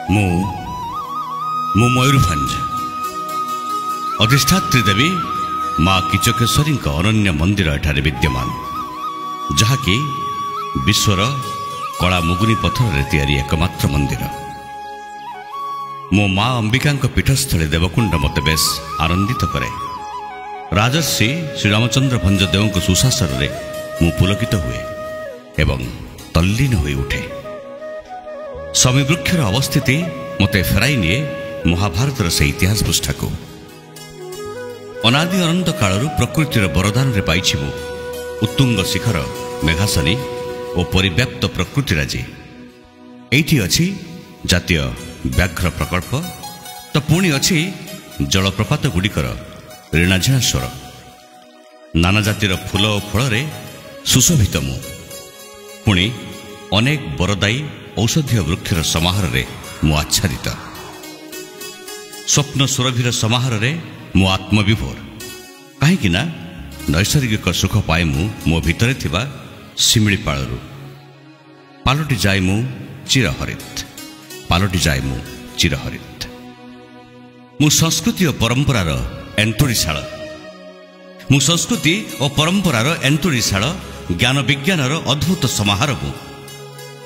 मु मयूरभंज अधिष्ठात्री देवी माँ किचकेश्वरी अनन्य मंदिर एठारे विद्यमान जहाँकि विश्वर कला मुगुनी पत्थर तैयारी एकमात्र मंदिर। मो माँ अंबिका पीठस्थली देवकुंड मत बेस आनंदित करे। राजर्षि श्रीरामचंद्र भंजदेव सुशासन रे मु पुलकित हुए एवं तल्लीन हो उठे। स्वामी वृक्षर अवस्थिति मते फेराई निए महाभारतर से इतिहास पृष्ठा को। अनादि अनंत कालरू प्रकृतिर वरदान रे पाइछि मु उत्तुंग शिखर मेघासनी और परिव्याप्त प्रकृतिराजी। एठी अछि जातीय व्याघ्र प्रकल्प तो पुणी अच्छी जलप्रपात गुड़िकर ऋणाझिणा स्वर नाना जातिर फूल और फल सुशोभित मु पुणी अनेक बरदायी औषधीय वृक्षर समाहार रे मु आच्छादित। स्वप्न सुरभिर समाहार रे मु आत्मविभोर कहीं नैसर्गिक सुख पाए मो भितरे थिबा शिमिलीपाळरू पालटी जाए मु चिरहरित पालटी जाए मु चिरहरित। मु संस्कृति और परंपरार एंतुड़ीशाल मु संस्कृति और परंपरार एंतुड़ीशाल ज्ञान विज्ञानर अद्भुत समाहार मु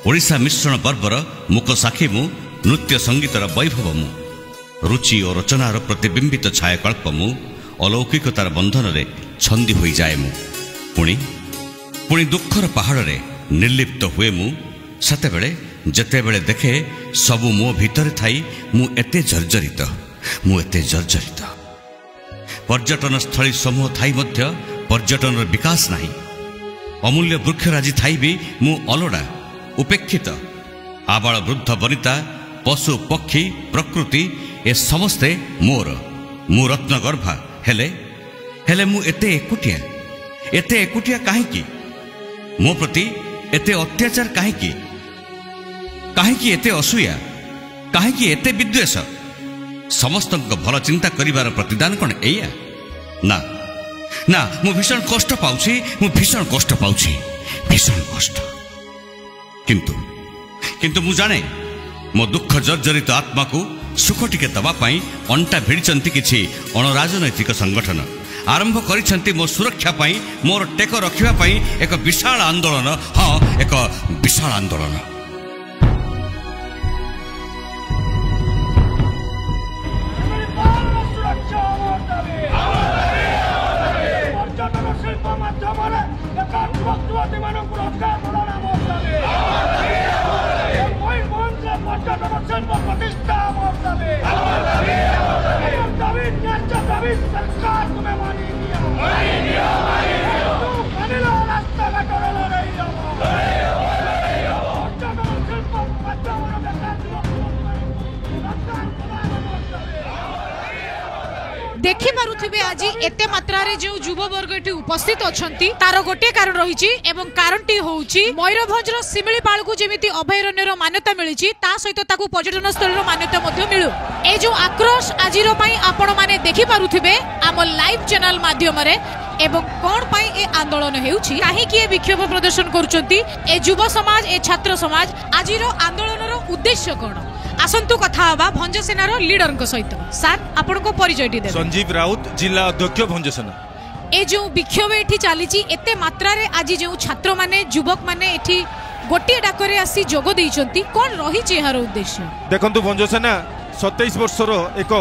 ओडिशा मिश्रण पर्वर मुक साक्षी मु नृत्य संगीतर वैभव मु रुचि और रचनार प्रतिबिंबित छायाकल्प मु अलौकिकतार बंधन रे छंदी होई जाए मु पुणी पुणी दुखर पहाड़ रे निर्लिप्त हुए मु सेतेबेले जेतेबेले देखे सबु मो भितरे थाई मु एते जर्जरित पर्यटन स्थली समूह थाई मध्य पर्यटन विकास नहीं। अमूल्य वृक्षराजी थाई भी मु अलड़ा उपेक्षित। आबाल वृद्ध वनिता पशु पक्षी प्रकृति ए समस्ते मोर मु रत्न गर्भा हेले हेले मु एते एकुटिया काहेकि मो प्रति एते अत्याचार काहेकि एते असूया काहेकि एते विद्वेष समस्त भल चिंता करिवार प्रतिदान कौन एया ना ना मु भीषण कष्ट पाउछि भीषण कष्ट किंतु मु जाने मो दुख जर्जरित आत्मा को सुख टिके दबा पाई अंटा भिड़िचंती किछि अणराजनैतिक संगठन आरंभ करिसंती मो सुरक्षा पाई मोर टेक रखिबा पाई एक विशाल आंदोलन। हाँ एक विशाल आंदोलन। देखि पारुथिबे आज एते मात्रा रे जो युवा वर्ग एठी उपस्थित अछंती तार गोटे कारण रहिछि एवं कारणटी होउछि मयूरभंजर शिमिलीपाळ को जेमिति अभयारण्यर मान्यता मिलिछि ता सहित ताकू पर्यटन स्थलर मान्यता मध्ये मिलु। ए जो आक्रोश आजिरो पई आपण माने देखि पारुथिबे आम लाइव चैनल माध्यम रे एवं कोन पई ए आंदोलन हेउछि काहे कि ए विक्षोभ प्रदर्शन करूचंती ए युवा समाज ए छात्र समाज आजिरो आंदोलनर उद्देश्य कोन आसंतु कथा हवा भंजसेनार लीडर सहित। सर आपण को परिचय दे। संजीव राउत जिला अध्यक्ष भंजसेना। ए जो विक्षोभ एठी चालीची एते मात्रा रे आज जो छात्र माने युवक माने एठी गोटे डाकरे आसी जोग देइचंती कोन रहिछि एहार उद्देश्य? देखंतु भंजसेना 27 वर्षर एक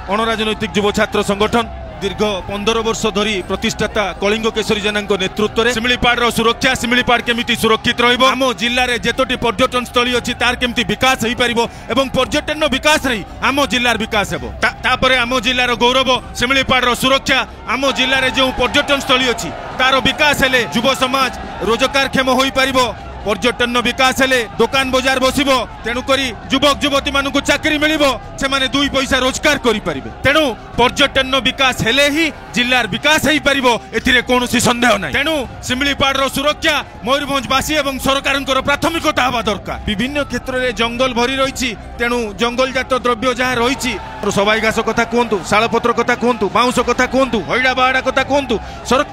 अणराजनैतिक युव छात्र संगठन दीर्घ 15 वर्ष धरी प्रतिष्ठाता कलिंग केशरी जेना नेतृत्व में शिमिलीपाड़ सुरक्षा शिमिलीपाड़ केमिति सुरक्षित रहिबो आम जिल्ला रे जेतोटी पर्यटन स्थली अछि तार केमिति विकास होई परिबो एवं पर्यटन विकास रे आम जिल्लार विकास हेबो तापरे आम जिल्लार गौरव शिमिलीपाड़ सुरक्षा आम जिल्ला रे जो पर्यटन स्थली अछि तार विकास हेले युव समाज रोजगारक्षम होई परिबो पर्यटन विकास हेले दुकान बाजार बसिबो तेणुकरी युवक युवती मानकु चाकरी मिलिबो से माने दुई पैसा रोजगार करि परिबे तेणु पर्यटन विकास हेले ही जिल्लार विकास हेई परिबो एथिरे कोनोसी संदेह नै। तेणु शिमिलीपाड़ सुरक्षा मयूरभंजवासी एवं सरकारंकर प्राथमिकता हवा दरकार। विभिन्न क्षेत्र रे जंगल भरी रहिछि तेणु जंगलजात द्रव्य जहाँ रहिछि सबाई घास कथा कहतु शालपत्र कथा कहतु बाउंश कथा कहतु हईड़ा बाड़ा कथा कहतु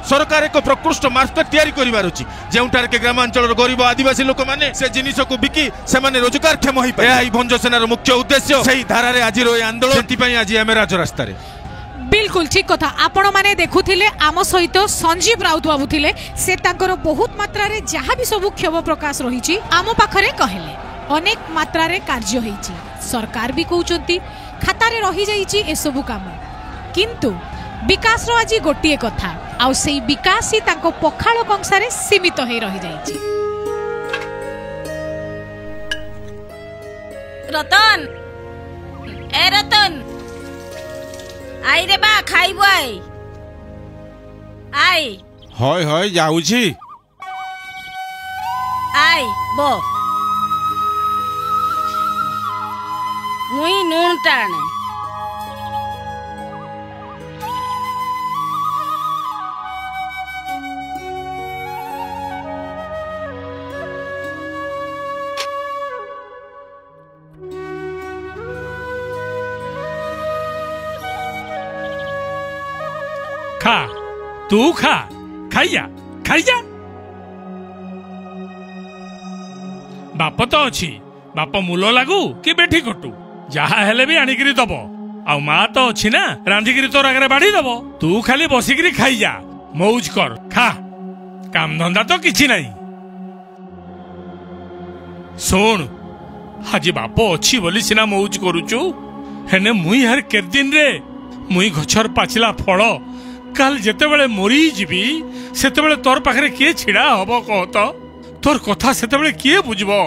सरकार एक प्रकृष्ट मार्केट तैयारी करिवार अछि जेउठार के ग्रामांचल गरीब आदिवासी लोक माने से जिनिस को बिकी से माने रोजगार क्षम होई पाए एही भंज सेनार मुख्य उद्देश्य सेही धारा रे आज रो आंदोलन सेति पई आज एमे राज रास्ता रे बिल्कुल ठीक कथा आपण माने देखुथिले आम सहित संजीव राउत बाबू थिले से तांकर बहुत मात्रा रे जहाँ भी सब क्षोभ प्रकाश रही आम पाखरे कहले अनेक मात्रा रे कार्य होईची सरकार भी कहउचंती खाता रे रही जाईची ए सब काम किंतु विकास रो आज गोटिए कथा आ सेई विकास ही तांको पखाल कंसारे सीमित हे रही जाईची। रतन ए रतन आई रे बा खाइबो आई हय हय जाउछी आई बो मुई नून टाणे खा तू खा खाइया खाइया बाप तो अच्छी बाप मूल लागू कि बेठी कटू जहा हेले भी आनिकरी दब आ माँ तो अच्छी ना रांधिकी तोर आगे बाढ़ी दब तू खाली बसिकी खाई जा मौज कर खा काम धंदा तो किछि नहीं सुन आज बाप अच्छी बोली सिना मौज करुचु हेने मुई हर के दिन रे मुई गछर पाचिला फल काल जेते बेले मरी जीवी सेते बेले तोर पाखरे किए छिड़ा हबो कह तो तोर कथा सेते बेले किए बुझबो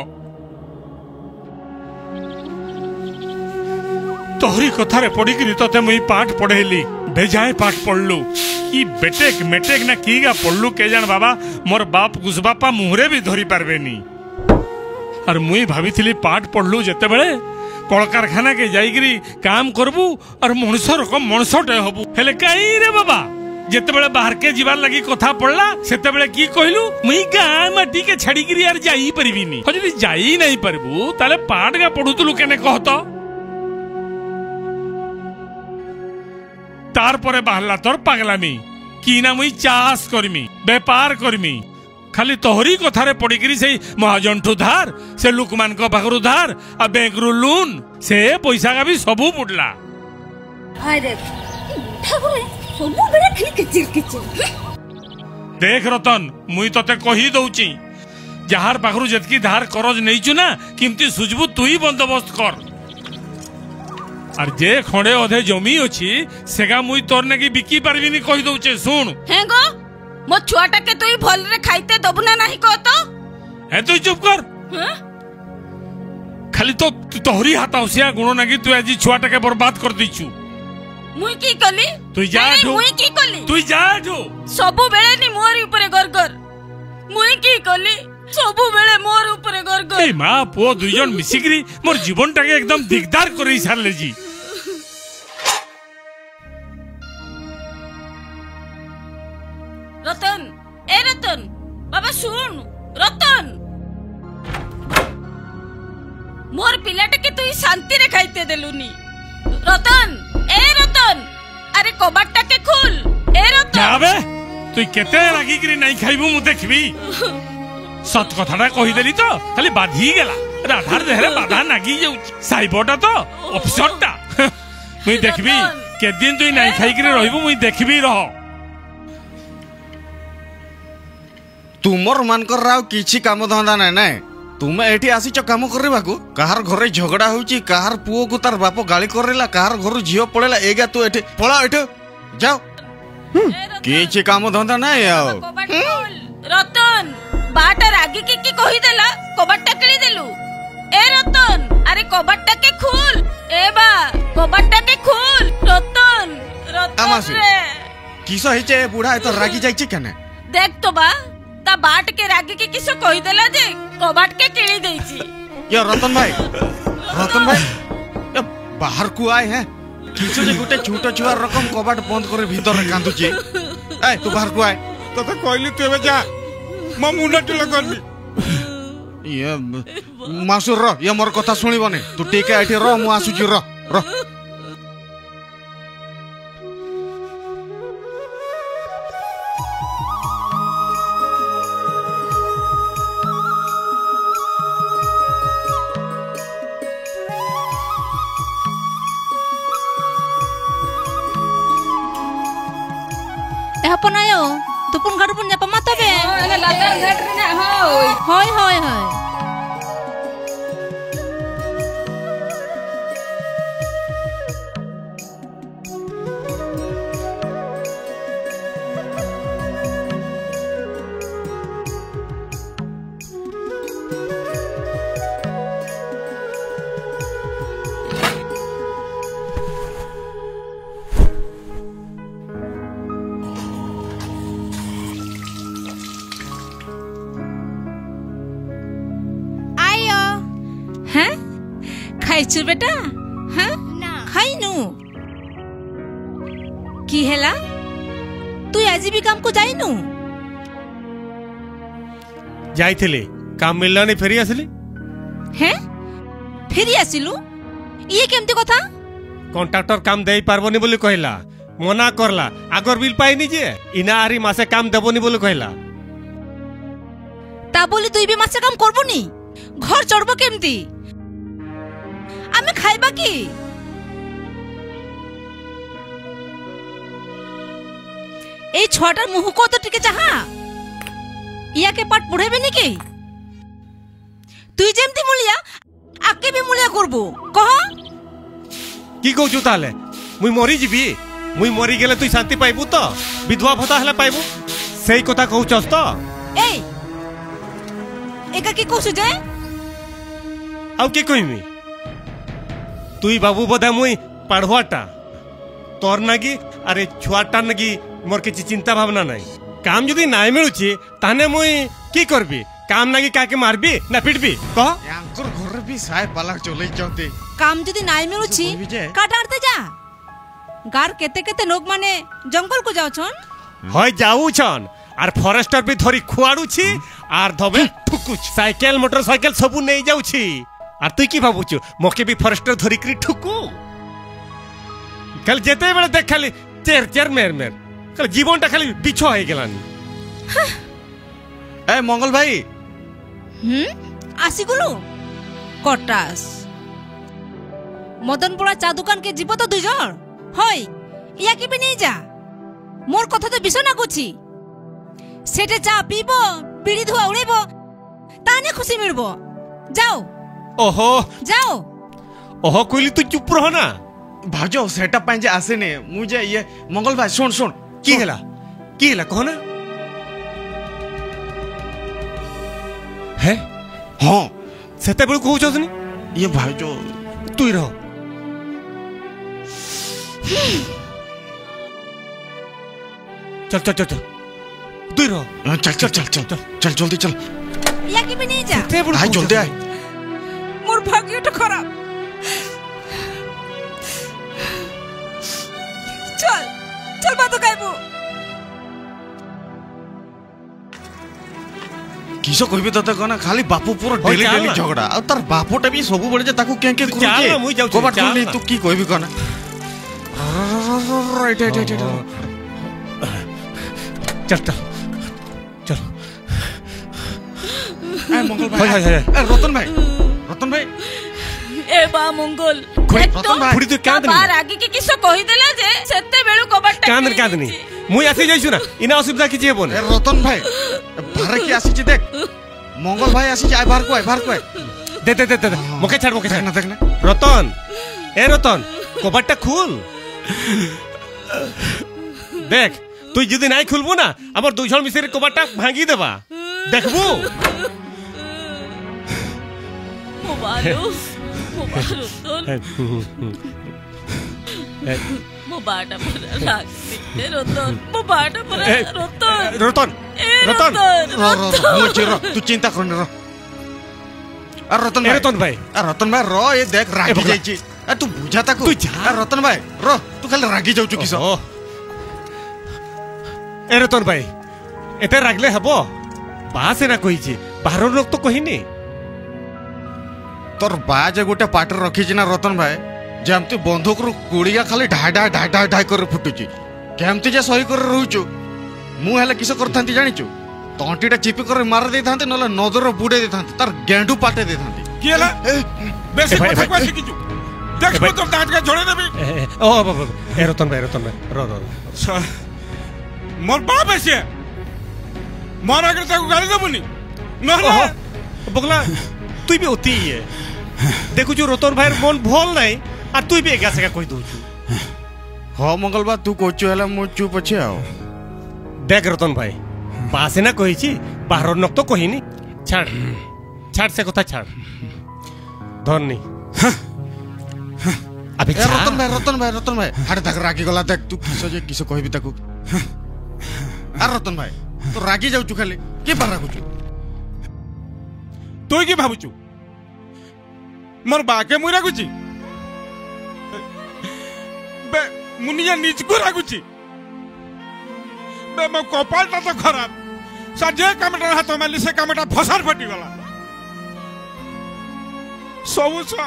तोहरी कथारे पढ़िकी तोते मुई पाठ पढ़ेली बेजाए पाठ पढ़लु ई बेटेक मेटेक ना कीगा पढ़लु के जान बाबा मोर बाप गुस बापा मुहरे भी धरी पारबेनी और मुई भाभी पाठ पढ़लु जेते बेले कलकारखाना के जाइकरी काम करबू और मनुष्य रकम मनुष्यटे हबू हेले काई रे बाबा जेते बेले बाहर के जीवार लगी कथा पड़ला सेते बेले की कहलु मुई गाँ माटी के छाड़ीकरी यार जाई परिबिनी जदि जाई नहीं परबू ताले पाठ का पढ़ुतलु केने कहत तार परे बाहरला तोर पागलामी की ना मुई चाष करमी व्यापार करमी खाली तोहरी कथारे पड़िकरी से महाजनठू धार से लुकमान को पाखरु धार आ बैंक रु लोन से पैसा का भी सबू बुडला अरे ठाकुर सबू बेड़ा खाली किचिर किचिर देख रतन मुई तते कही दउची जहार पाखरु जतकी धार करज नैचु ना किमती सुजबू तू ही बंदोबस्त कर और जे खंडे अधे जमी अछि सेगा मुई तोर नेकी बिकी पारबिनी कहि दउचे सुन हे गो मो छुआटा के तोई भल रे खाइते दबना नहीं कह तो हे तू चुप कर खाली तो तोहरी हाथाउसिया गुण नागी तू आज छुआटा के बर्बाद कर दीचु मुई की कली तू जा ठो मुई की कली तू जा ठो सबु बेले नि मोर ऊपर गरगर मुई की कली सबु बेले मोर ऊपर गरगर ए मां पो दुई जन मिसिकरी मोर जीवन टाके एकदम दिगदार करई सारले जी रतन ए रतन बाबा सुन रतन मोर पिलाटे के तू शांति रे खाइते देलुनी रतन ए रतन अरे कबाटा के खोल ए रतन जाबे तू केते लागी करी नहीं खाइबू मु देखबी सत कथाटा कहि देली तो खाली बाधी गेला राधार देहरे बाधा नागी जाउ साइबोटा तो अफसरटा मुई देखबी के दिन तू नहीं खाई करी रहबू मुई देखबी रह तुमर मानकर राव किछि काम धंदा नै नै तुमे एठी आसीच काम करबाकू कहार घरे झगड़ा होउची कहार पुओ को तार बाप गाली करला कहार घरु झियो पळेला एगा तू एठी पळा एठी जाओ किछि काम धंदा नै आओ रतन बाटा रागी की कहि देला कबाटा केली देलु ए रतन अरे कबाटा के खोल ए बा कबाटा के खोल रतन रतन रे किसो हिचे बुढ़ा ए तो रागी जाईची कने देख तो बा ता बाट के रागी के किसो कहि देला जे कबाट के केली देइची या रतन भाई ये बाहर को आए हैं किसो जे गुटे छोटो छुआ रकम कबाट बंद करे भीतर रे कांदुची ए तू बाहर को आए तो कहली तू एबे जा म मुंडा टिला करबी ये मासुर रो ये मोर कथा सुनिबने तू टिके एठी रो मु आसुची रो रो Haponayo, tupun garupun ya pamata be. Ana latar ghat re na hoy. Hoy hoy hoy. खाइछु बेटा हाँ ना खाइनु की हेला तू आज भी काम को जाइनु जाइथिले काम मिलला नहीं फेरी आसली हैं फेरी आसिलु ये केमती कथा कॉन्ट्रैक्टर काम देई पारबनी बोली कहला मना करला आगर बिल पाइनी जे इना आरी मासे काम देबनी बोली कहला ता बोली तुई भी मासे काम करबनी घर चढ़बो केमती आमे खाइबा की ए छटार मुह को तो टिके चाहा या के पाठ पढ़ेबे नी के तुई जेमती मुलिया आके भी मुलिया करबो कह की कहू ताले मुई मरी जीबी मुई मरी गेले तुई शांति पाइबू तो विधवा भत्ता हला पाइबू सेई कथा कहूचस तो ए एका की कहू जे आउ के कहिमी तुई बाबू बदा मुई पढ़वाटा तोर नागी अरे छुआटा नागी मोर के चिंता भावना नहीं काम जदी नाय मिलुची ताने मुई की करबी काम नागी काके मारबी ना पिटबी कह यांकर घर भी साय पालक चलै चते काम जदी नाय मिलुची काटारते जा गार केते केते लोग माने जंगल को जाउ छन होय जाऊ छन आर फॉरेस्टर भी धरी खुआडू छी आर धबे ठुकुछ साइकिल मोटरसाइकिल सबु नै जाउ छी आर तुई की भाबुछु मोके भी फॉरेस्टर धरी करी ठुकू कल जेते बेले देख खाली चेर चेर मेर मेर कल जीवनटा खाली बिछो हे गेलानी ए मंगल भाई आसी गुलु कटास मदनपुरा चा दुकान के जीव तो दुजर होय या की भी नहीं जा मोर कथा तो बिसो ना गुछि सेटे चा पीबो बीड़ी धुआ उड़ेबो ताने खुशी मिलबो जाओ ओहो जाओ ओहो कोइली तू चुप रहो ना भाजो सेटअप पाए जे आसे ने मुझे ये मंगल भाई सुन सुन की हेला कहो ना है हां सेते बेल कहू छसनी ये भाजो तू रहो चल चल चल चल तू रहो चल चल चल चल चल जल्दी चल या की भी नहीं जा आय जल्दी आय मोर भाग्य तो खराब चल चल बात कहबो किसो कहबी तते कोना खाली बापू पूरा डेली डेली झगड़ा आ तार बापोटा भी सब बळे जे ताकू के करू चल ना मुई जाऊ कोबाट नहीं तू की कहबी कोना राइट राइट चल चल चल ए मंगल भाई ए रतन भाई ए बा मंगल रतन भाई पुडी तू कांद बार आगे के किसो कहि देला जे सेते बेलु कबाट कांद नहीं मुई आसी जाइछु ना इना असुविधा किछि हेबो ए रतन भाई बाहर की आसी देख मंगल भाई आसी आय बाहर को दे दे दे मोके छाड़ ना देख ना रतन ए रतन कबाटटा खुल देख तू जदी नाई खुलबो ना हमर दुई जण मिसरी कबाटटा भांगी देबा देखबो मोबालो मोबाटा पर राख दे रतन मोबाटा पर रतन तू चिंता कर न रतन भाई रो ये देख रागी जाइची तू बुझा ताकू रतन भाई रो तू खाली रागी जाउछु किसो ए रतन भाई एते रागले हबो बासे ना कहिची बाहर लोग तो कहिनी तोर बाजे गोटे पाटर रखी ना रतन भाई जेमती बंदूक रु गुड़िया खाली ढाई ढाई ढाई ढाई ढाई कर फुटुची केमती जे सही कर रहउछु मु हेले किस करथांती जानिछु तंटीटा चिपी कर मार दे थांते नले नदर बुडे दे थांते तार गेंडू पाटे दे थांते केला बेसी কথা কই শিখিছু দেখবো তোর দাঁত কা ঝড়ে দেবি ओ ए रतन भाई रो मोर बाप है से मोर आगे ताको गाली देबुनी न बगला तू भी होती है देखु जो रतन भाई मन भल नहीं आ तू भी एका सेका कहि दोछु हाँ मंगलबा तू कोचु हला मो चुप अच्छे आओ देख रतन भाई बासे ना कही बाहर नक तो कहीनी छाड़ छाड़ से कथा छाड़ धरनी अबे रतन भाई हाड़ तक रागी गला देख तू किस कहबी ताकू आ रतन भाई तो रागी जाऊ खाली के बार रागुचु तू की भाबुचु मोर बाके मुई रागुची बे मुनिया निज को रागुची बे मो कपालटा तो खराब साजे कामटा हाथ माली से कामटा फसार फटी गला सबुसा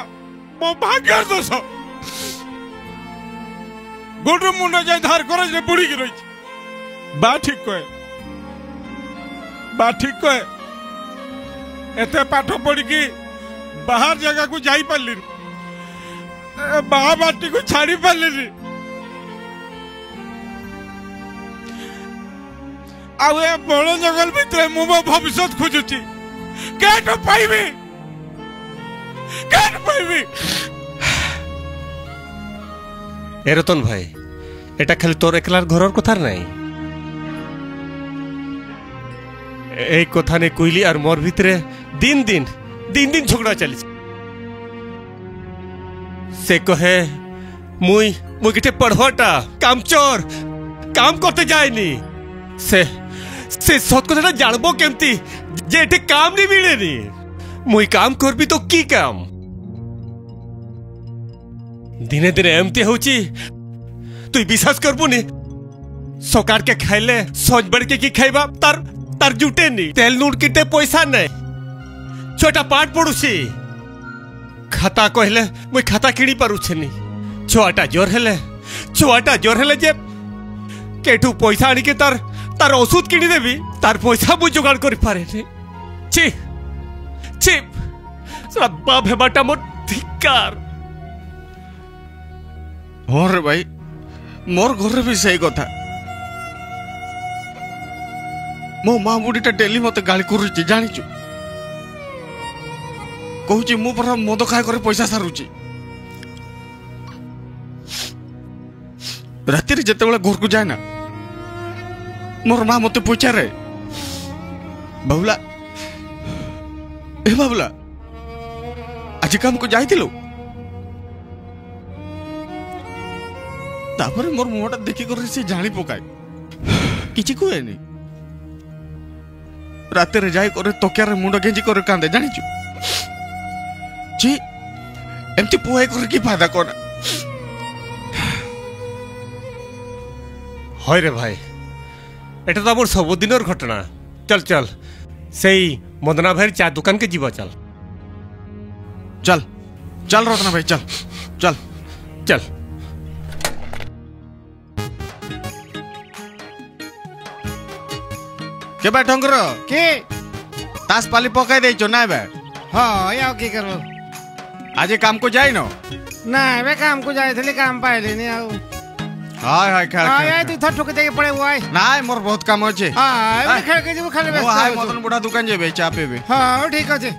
मो भाग्य दोष गोडू मुंडा जाय धार करे जे बुड़ी की रही बा ठीक कहे एते पाठ पढ़ी की बाहर जगह को जाई पारली बाहा बाटी को छाड़ी पारली आउ ए बड़ जंगल भितर मु मो भविष्य खोजुची केट पाइबी ए रतन भाई एटा खाली तोर एकलार घरर कथार नहीं এই কথা নে কইলি আর মোর ভিতরে দিন দিন ঝগড়া চলিছে সে কহে মুই কিতে পড়হটা কামচোর কাম করতে যায়নি সে সত কথাটা জানবো কেমতি যে এতে কাম নি মিলেনি মুই কাম করবি তো কি কাম দিনে দিনে এমতি হউছি তুই বিশ্বাস করবুনি সকার কে খাইলে সজ বড় के की खाइबा तार जुटे नी तेल नून किते पैसा नहीं छोटा पाठ पड़ुसी खाता कहले मुई खाता किणी पारुछे नी छोटा जोर हेले जे केठू पैसा आनी के तार औषध किणी देबी तार पैसा मुई जुगाड़ करि पारे नी छी साला बाप हेबाटा मोर धिक्कार और भाई मोर घर भी सही कथा मो माँ बुढ़ीटा डेली मत गाली करुची जानिचु कहूची मु पर मद खाए करे पैसा सारुची राति रे जते बेला घर को जाए ना मोर माँ मते पचारे बाबुला ए बाबुला आज काम को जाइथिलु तापर मोर मुहटा देखि कर से जानी पकाए किछि कोएनी रात रे जाई करे तोक्यार मुंड गेंजी करे कांदे जानिचु जी एमती पुहाई करे की फायदा कोना होय रे भाई एटा तो मोर सब दिनर घटना चल सेई मदना भाई चा दुकान के जीवा चल रत्ना भाई चल के बैठंगर के तास पाली पकाई देचो ना बे हां याओ की करो आज काम को जाई न ना बे काम को जाई थली काम पाइले नि आउ हाय खेल हाय तू थठो के देके पड़े हुआ है ना मोर बहुत काम होचे हां खेल के जीव खाली व्यस्त हाय मदन बुढ़ा दुकान जेबे चा पेबे हां ठीक আছে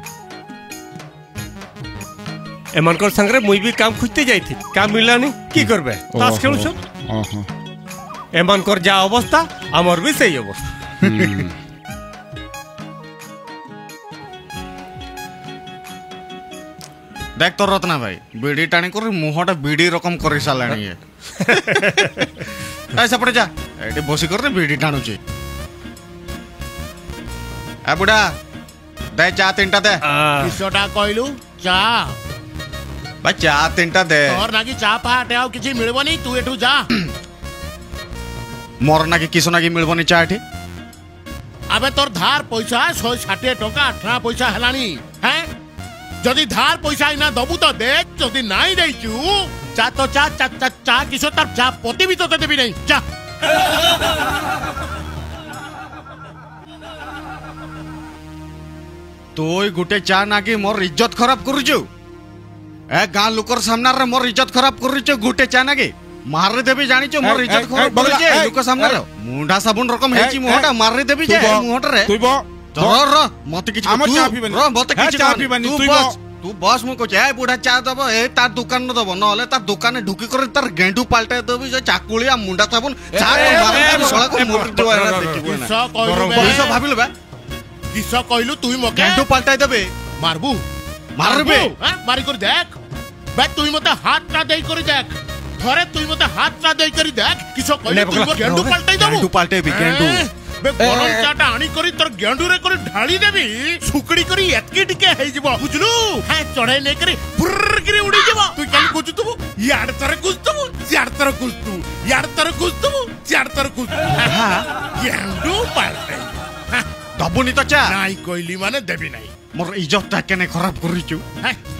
एमनकर संगरे मुई भी काम खुजते जाई थी काम मिललानी की करबे तास खेलु छ एमनकर जा अवस्था हमर भी सही अवस्था देख तो रत्ना भाई बीड़ी टाणी कर मुहटा बीड़ी रकम कर सालानी है ऐसा पड़े जा एटी बसी कर बीड़ी टाणुची ए बुढ़ा दे चा तीनटा दे किसटा कहलु चा भाई चा तीनटा दे तोर नागी चा पाटे आउ किछि मिलबो नै तू एठू जा मोर नागी किसो नागी मिलबो नै चा एठी अबे तोर धार पैसा 160 टका 18 पैसा हलानी हैं जदी धार पैसा इना दबु तो दे जदी नाई देचू चा तो चा किसो तर चा पति भी तो देबी नहीं चा तोय गुटे चा नागी मोर इज्जत खराब करूछु ए गां लोकर सामना रे मोर इज्जत खराब करूछु गुटे चा नागी मारे देबी जानी छो मोर इज्जत खराब कर जे लोक सामने रे मुंडा साबुन रकम हेची मुहटा मारे देबी जे मुहट रे তুই ব र मते किछ हम चा पीबनी र मते किछ चा पीबनी তুই ব तू बस मु को जाय बुढ़ा चा दब ए तार दुकान न दब नले तार दुकान ढुकी कर तार गेंडू पाल्टे देबी जे चाकुलिया मुंडा साबुन चा मारे सळा को मोर दिवा रे देखिबो ना किस कहलु बे किस भाबिलो बे किस कहलु तुई मके गेंडू पाल्टाय देबे मारबू मारबे मारी कर देख बे तुई मते हाथ ना देई कर देख थरे तुई मते हाथ ना देई कर देख किस कहलु तुई मो गेंडू पाल्टाय दबु गेंडू पाल्टे बे गेंडू बे गरम चाटा आनी करी तोर गेंडू रे करी ढाली देबी सुकड़ी करी एतकी टिके हेई जिवो बुझलु हां चढ़े नै करी फुर करी उड़ी जिवो तू केन कुचतु याड तरे कुचतु याड तरे कुचतु याड तरे कुचतु याड तरे कुचतु हां गेंडू पाल्टे दबुनी तो चा नाई कोइली माने देबी नाही मोर इज्जत ता केने खराब करिचु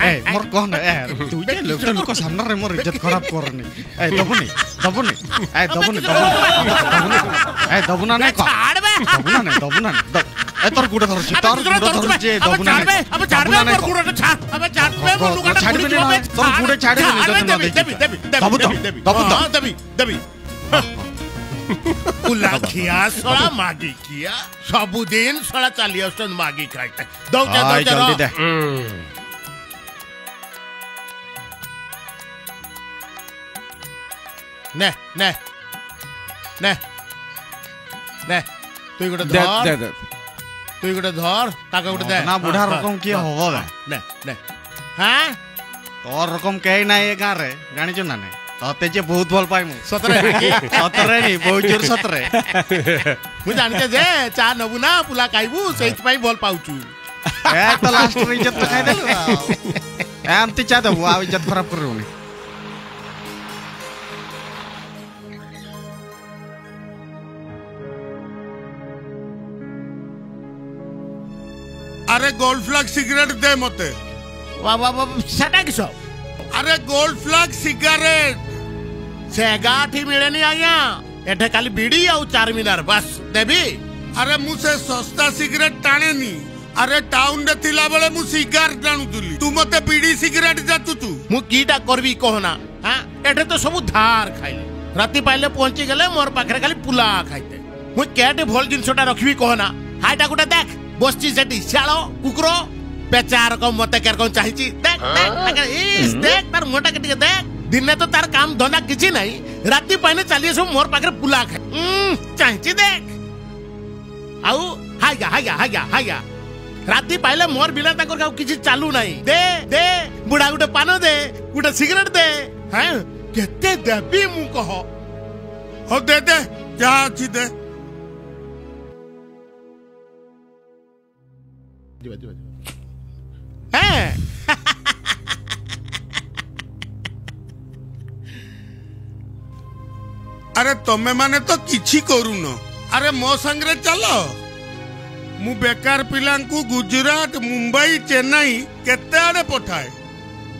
ए मोर कहन ए तू जे लोक सामने रे मोर इज्जत खराब करनी ए दबुनी दबुनी ए दबुनी दबुनी ए दबुना नै को दबुना नै ए तोर गुडे धरछि तोर गुडे धरछि दबुना नै अब छाड़बे मोर गुडे छाड़ अब छाड़बे मोर लुगाटा छाड़बे नै तोर गुडे छाड़े इज्जत न देबी देबी देबी उला खिया सोला मागी किया सबुदिन सोला चाली असन मागी खाइते दौ जल्दी दे ने ने ने ने तू गुटे धर दे तू गुटे धर ताका गुटे दे ना बुढ़ा रकम के होबो ने ने हां तोर रकम के नै ए गा रे जानि छ ना ने तते जे बहुत भल पाइ मु 17 नी बहुत जोर 17 मु जानते जे चा नबु ना पुला खाइबू सेइत पई भल पाउचू ए तो लास्ट रे इज्जत तो खाइ देलु एमती चा दबु आ इज्जत खराब करउनी अरे गोल्ड फ्लैग सिगरेट दे मते वा वा वा सेटा किसो अरे गोल्ड फ्लैग सिगरेट से गाठी मिले नहीं आया एठे खाली बीड़ी आउ चारमीनार बस देबी अरे मु से सस्ता सिगरेट टाणे नी अरे टाउन रे थिला बेले मु सिगारेट टाणु तुली तू मते बीड़ी सिगरेट जातु तू मु कीटा करबी कहना हां एठे तो सब धार खाइले राती पाइले पहुंची गेले मोर पाखरे खाली पुला खाइते मु केटे भल जिनसटा रखबी कहना हाइटा गुटा देख बसची सेटी शालो कुकरो बेचार को मते केर को चाहिची देख देख इस देख तार मोटा के देख दिन तो तार काम धंधा किछि नहीं राती पाइने चलिए सब मोर पाखरे पुला खाए चाहिची देख आउ हाया राती पाइले मोर बिना ताकर का किछि चालू नहीं दे दे बुढ़ा गुटे पानो दे गुटे सिगरेट दे हैं केते देबी मु कहो हो दे दे जा छी दे दिवा हैं अरे तमे माने तो किछि करूनो अरे मो संगरे चलो मु बेकार पिलांकु गुजरात मुंबई चेन्नई केते आड़े पठाए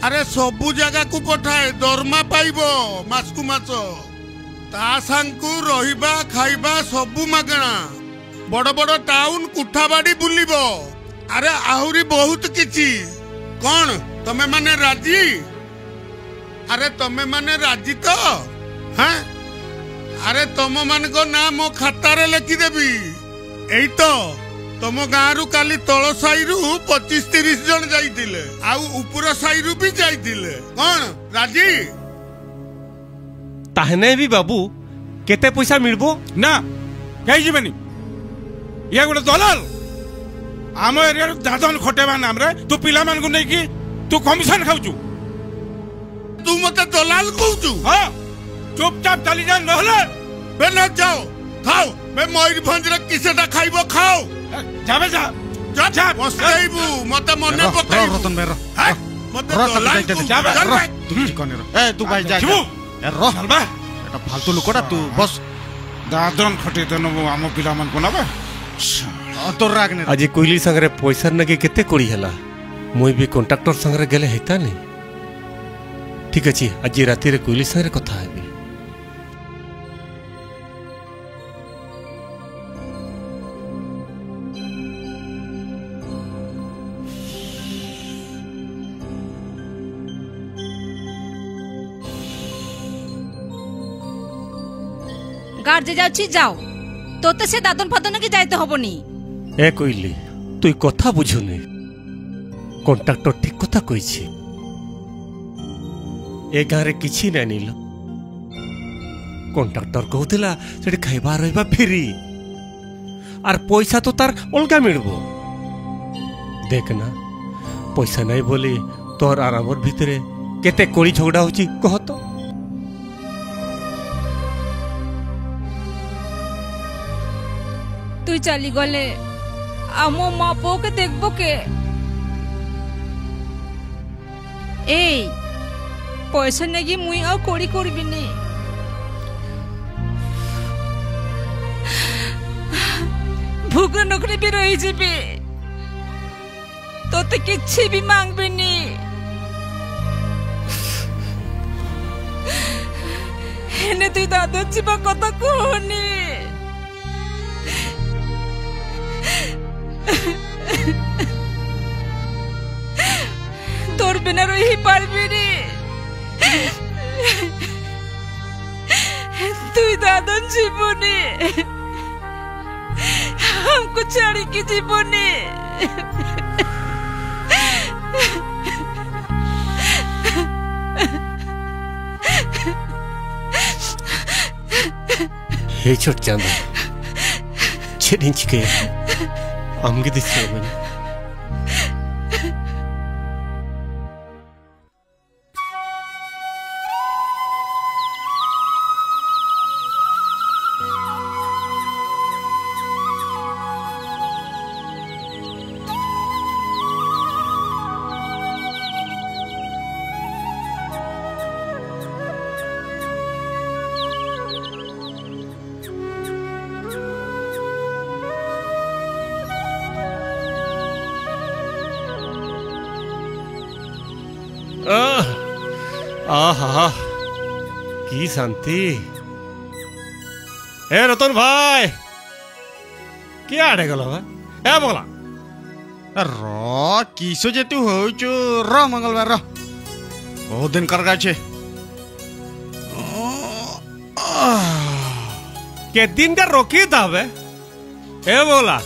अरे सबु जगह को पठाए दरमा पाइबो मासकु मास ता सांकु रहिबा खाइबा सबु मागणा बड़ बड़ टाउन कुठाबाड़ी बुलिबो अरे आहुरी बहुत किछि कौन तमे माने राजी अरे तमे माने राजी तो हैं अरे तुम मान को ना मो खाता रे लिखी देबी एई तो तुम गाँ रु काली तल साई रु 25-30 जन जाइतिले आउ ऊपर साई रु भी जाइतिले कौन राजी ताहने भी बाबू केते पैसा मिलबो ना कहि जिबेनी या गुटे दलाल आम एरिया रु दादन खटेबा नाम रे तू पिला मान को नै की तू कमिशन खाउचू तू मते दलाल कहूचू हां चुपचाप चली जा नहले बे न जाओ खाओ बे मयूरभंज रे किसेटा खाइबो खाओ जाबे जा जा जा बसैबू मते मने पकाई रतन बेर मते दलाल जाबे तू किछ कने रे ए तू भाई जा ए रो चलबा एटा फालतू लोकटा तू बस दादन खटे देनो आम पिला मन को नबे तोर राग ने आज कोइली संगरे पैसा नगे केते कोड़ी हला मोई भी कॉन्ट्रैक्टर संगरे गेले हेता नहीं ठीक अछि आज राती रे कोइली संगरे कथा हेबी गार्ड जे जाउछि जाओ तोते से दादन फादन के जाइते हबनी। ए कइली तुई कथा बुझुनी कॉन्ट्रैक्टर ठीक कथा कइछि ए गाँ रे किछि नै नील कॉन्ट्रैक्टर कहउतिला सेठी खाइबा रहबा फ्री आर पैसा तो तार अलगा मिलबो देखना पैसा नहीं बोली तोर आर हमर भितरे केते कोड़ी झगड़ा होची कह तो तू चली गले आमो माँ पो के देखबो के ए पैसा नेगी मुई आ कोड़ी करबिनी भूख नौकरी भी रही जीबी तो किसी भी मांगबिनी हेने तू दादा जीवा कथा कहनी तोर बिना रही पारबिनी तू दादा जीवनी हमको छाड़ी की जीवनी हे छोट चांद చెడించుకే అమ్మకి తీసుకోమని आहा की शांति ए रतन भाई क्या आड़े गलो ए बोला र किसो जे तू होचु र मंगलबार र बहुत दिन कर गा छे के दिन का रोकी था बे ए बोला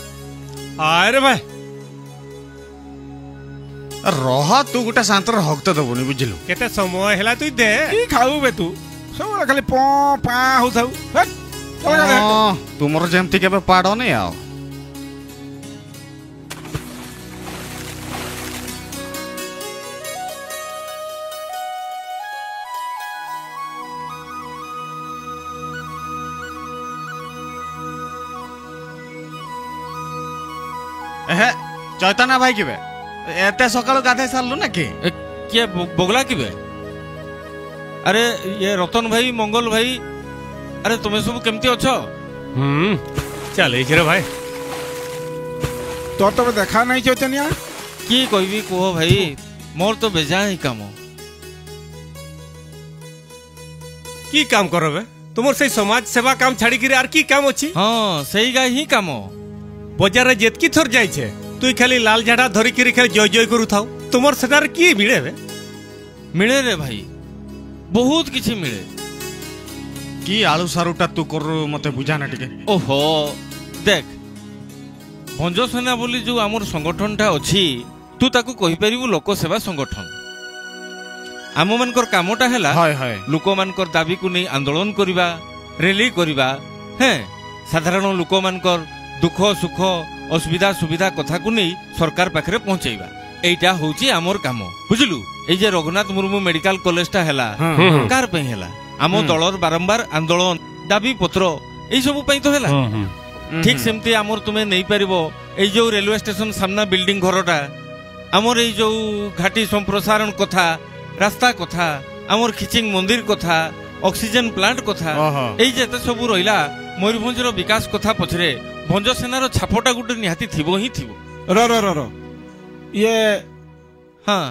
आए रे भाई रहा तू गोटे शांतर हक तो दबुनी बुझिलु केते समय हेला तू दे की खाऊ बे तू सब खाली पो पा होथाउ तुमर जेमती केबे पाडो नै आओ एहे चैतन्य भाई केबे एते सकाळ गाधे सारलु ना के के बोगला की बे अरे ये रतन भाई मंगल भाई अरे तुम्हें सब केमती अछो चल रे भाई तो देखा नहीं चैतन्य की कहबी कह भाई मोर तो बेजा ही काम की काम करबे तुमर से समाज सेवा काम छाड़ी के आर की काम अछि हां सही गा ही काम बाजार रे जेतकी थर जाय छे तू खाली लाल झाड़ा धरी के खाली जय जय करू थाउ तुमर सदार की मिले बे मिले रे भाई बहुत किछि मिले की आलू सारुटा तू कर मते बुझा ना टिके ओहो देख भंज सेना बोली जो आमर संगठनटा अछि तू ताकू कहि परिबु लोक सेवा संगठन आम मानकर कामटा हैला हाय हाय लोक मानकर दाबी को नै आंदोलन करिबा रैली करिबा हैं साधारण लोक मानकर दुख सुख असुविधा सुविधा कथा को नहीं सरकार पाखरे पहुंचेबा एटा होची आमर काम बुझलु ए जे रघुनाथ मुर्मू मेडिकल कॉलेजटा हैला कार पे हैला आम दलर बारंबार आंदोलन दाबी पत्र ए सब पई तो हैला ठीक सेमती आमर तुमे नहीं परिबो ए जो रेलवे स्टेशन सामना बिल्डिंग घरटा आमर ए जो घाटी संप्रसारण कथा रास्ता कथा आमर खिचिंग मंदिर कथा ऑक्सीजन प्लांट कथा ए जेते सब रहिला मयूरभंजर विकास कथा पछरे भंज सेनार छापटा गुटे निहाती थिबो ही थिबो र र र ये हां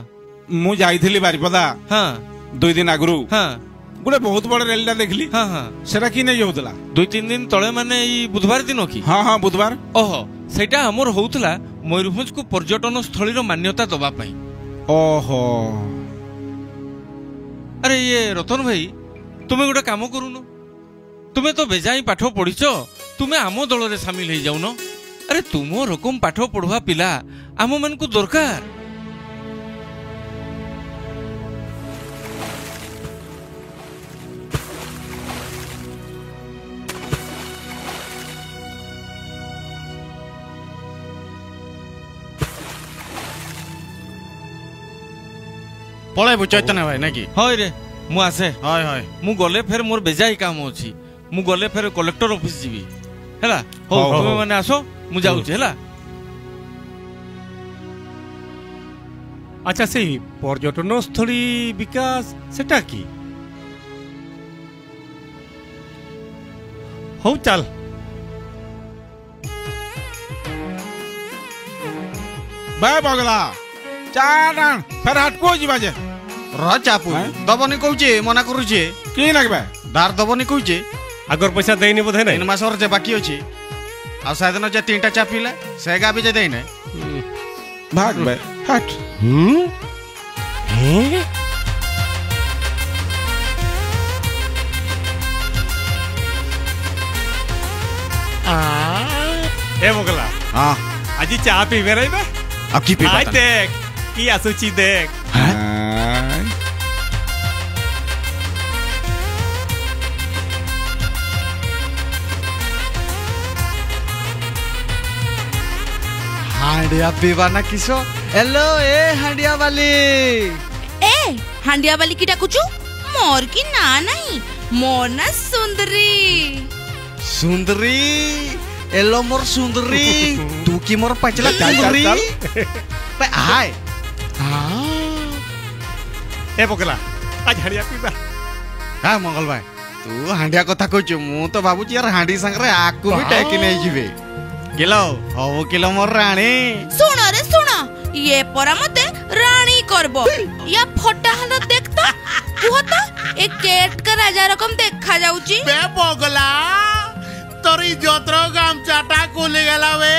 मु जाइथिली बारिपदा हां 2 दिन आगरु हां गुटे बहुत बड़ रेलटा देखली हां हां सेरा की नै होतला 2-3 दिन तळे माने ई बुधवार दिन की हां हां बुधवार ओहो सेटा हमर होउतला मयूरभंज को पर्यटन स्थली रो मान्यता दबा पई ओहो अरे ये रतन भाई तुमे गोटे काम करूनो तुमे तो बेजाई पाठ पढ़ीच तुमे आम दल रे सामिल हो जाऊन अरे तुम रकम पाठ पढ़ुआ पिला आम मन को दरकार पळेबु चैतन्य भाई ना कि हय रे मु आसे हय हय मु गले फेर मोर बेजाई काम अछि मु गले फेर कलेक्टर ऑफिस जीवी हैला हो तुमे माने आसो मु जाउ छी हैला अच्छा से पर्यटन स्थली विकास सेटा की हो चल बाय बगला चारण फेर हटको जीवा जे र चापू दबनी कहूचे मना करूचे की लागबे दार दबनी कहूचे अगर पैसा देनी बोधे नहीं 3 मास और जे बाकी अछि आ साधन जे 3टा चा पीला सेगा भी जे देई नै भाग बे हट ए बगला हां আজি चा पीबे रे बे अब की पीबा आई देख की असुची देख हांडिया पीबा ना किसो हेलो ए हांडिया वाली ए हांडिया वाली की डाकुचू मोर की ना नहीं मोर ना सुंदरी सुंदरी एलो मोर सुंदरी तू की मोर पचला सुंदरी पे हाय ए बगला आज हांडिया पीबा हां मंगल भाई तू हांडिया कथा कहचु मु तो बाबू यार हांडी संग रे आकू भी टेकी नहीं जीवे किलो हो किलो मोर रानी सुनो रे सुनो ये परा मते रानी करबो या फटा हाल देख तो कुहता ए केट का राजा रकम देखा जाउची बे बगला तोरी जत्र गामचाटा कोले गेला बे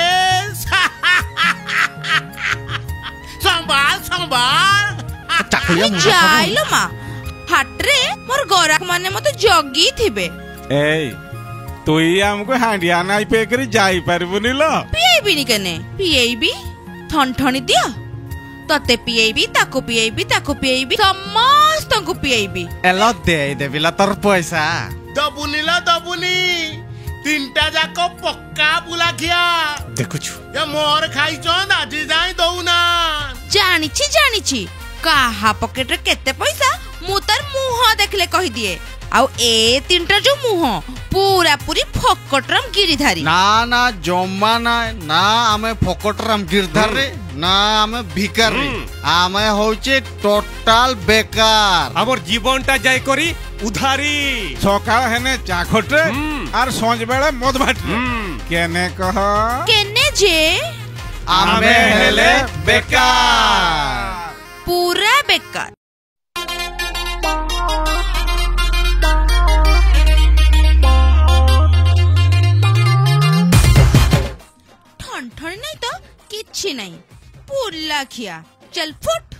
संभाल संभाल चाकुलिया जाइलो मा हाटरे मोर गोराक माने मते जगी थिबे ए तुई हमको हांडिया नाई पे करी जाई परबुनी लो पीएबी नी कने पीएबी ठनठनी दिया तते पीएबी ताको पीएबी समस्त को पीएबी एलो दे देबिला तोर पैसा दबुनी ला दबुनी 3टा जाको पक्का बुला खिया देखुछु ये मोर खाइचन आजी जाई दउना जानिछि काहा पॉकेट रे केते पैसा मु तार मुह देखले कहि दिए आउ ए 3टा जो मुह पूरा पूरी फकटरम गिरिधारी ना ना जम्मा ना आमे फकटरम गिरधार रे ना आमे भिकार रे आमे होचे टोटल बेकार हमर जीवनटा जाय करी उधारी सकाळ हेने चाखटे आर संज बेले मद भाट केने कह केने जे आमे हेले बेकार पूरा बेकार ठन नहीं तो किछि नहीं पुल्ला खिया चल फुट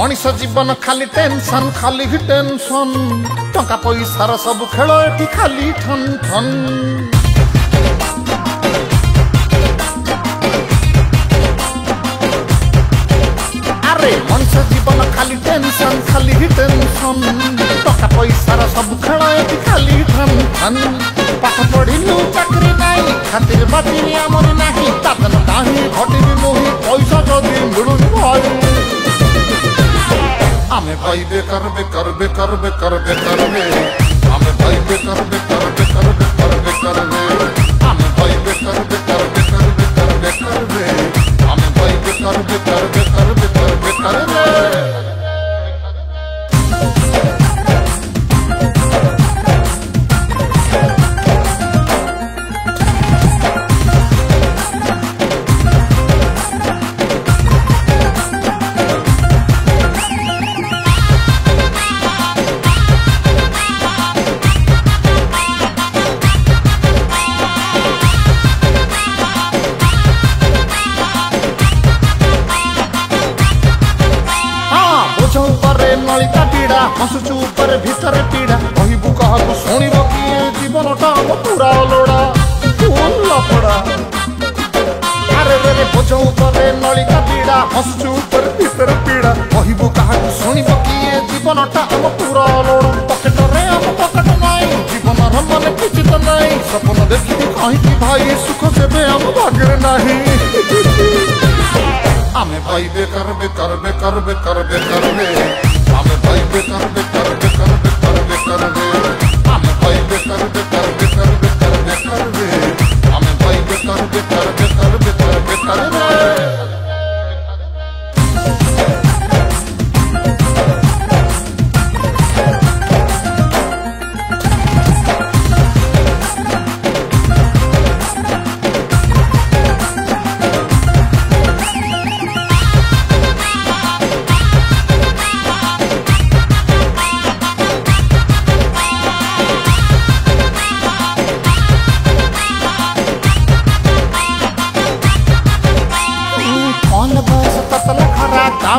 मनीष जीवन खाली टेंशन खाली ही टेंशन टंका पैसार सब खेल एटी खाली ठन ठन अरे मनीष जीवन खाली टेंशन खाली ही टेंशन टंका पैसार सब खेल एटी खाली ठन ठन पाठ पढ़िलु चाकरी नहीं खातिर बाती आमर नहीं तातन काहे घटिबी मोहि पैसा जदी मिलुनी भाई आमे भाई करबे करबे करबे करबे करबे आमे भाई करबे करबे करबे करबे करबे आमे भाई करबे करबे करबे करबे करबे आमे भाई करबे करबे करबे करबे करबे बोझ उपरे नलिता पीड़ा हसुचु उपरे भितर पीड़ा कहबू काहाकू शुणिब किए जीवनटा पूरा लोड़ा लफड़ा अरे रे बोझ उपरे नलिता पीड़ा हसुचु उपरे भितर पीड़ा कहबू काहाकू शुणिब किए जीवनटा पूरा लोड़ा पकेटरे पकेट नाई जीवन मन किछि तो नाई सपन देखी कहीं भाई सुख सेबे हम भाग्य नहीं आमे भाई बेकार बेकार बेकार बेकार बेकार रे आमे भाई बेकार बेकार बेकार बेकार बेकार रे आमे भाई बेकार बेकार बेकार बेकार बेकार रे आमे भाई बेकार बेकार बेकार बेकार बेकार रे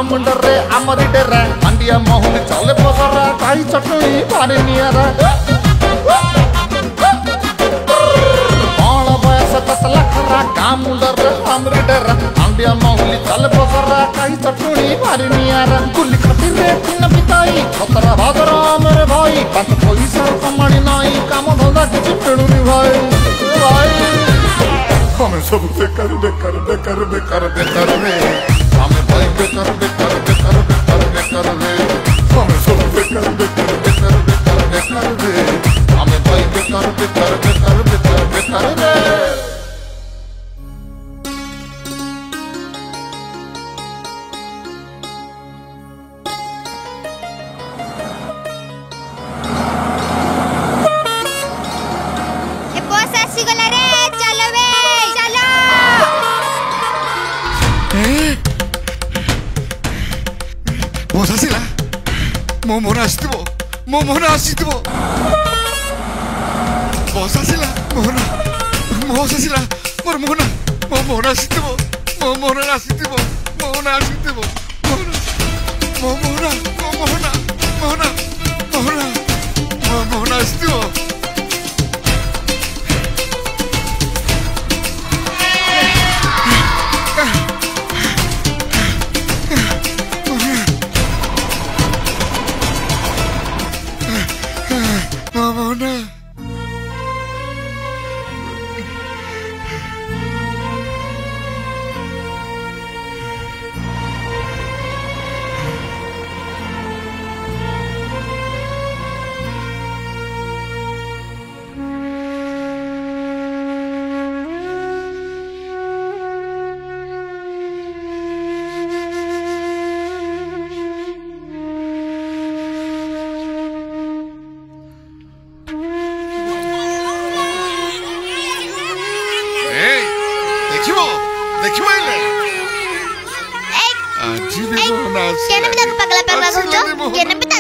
मुंडरे आमरी डेरा मंडिया महल चले बसरा काई चटनी पानी नियारा कौन बयस 10 लाख का मुंडरे आमरी डेरा मंडिया महल चले बसरा काई चटनी पानी नियारा गुली खातिर रे दिन बिताई खतरा भादरा मेरे भाई बात पैसा कमाणी नहीं काम धंधा किछि मिलुनी भाई भाई हमें सब बेकार बेकार बेकार बेकार बेकार रे हमें भाई बेकार बेकार बेकार बेकार बेकार रे हमें सब बेकार बेकार बेकार बेकार बेकार रे हमें भाई बेकार बेकार बेकार बेकार बेकार रे मोहन आसीथिबो बस आसिला मोहन आसिला मोर मोहन आसीथिबो मोहन आसीथिबो मोहन आसीथिबो मोहन आसीथिबो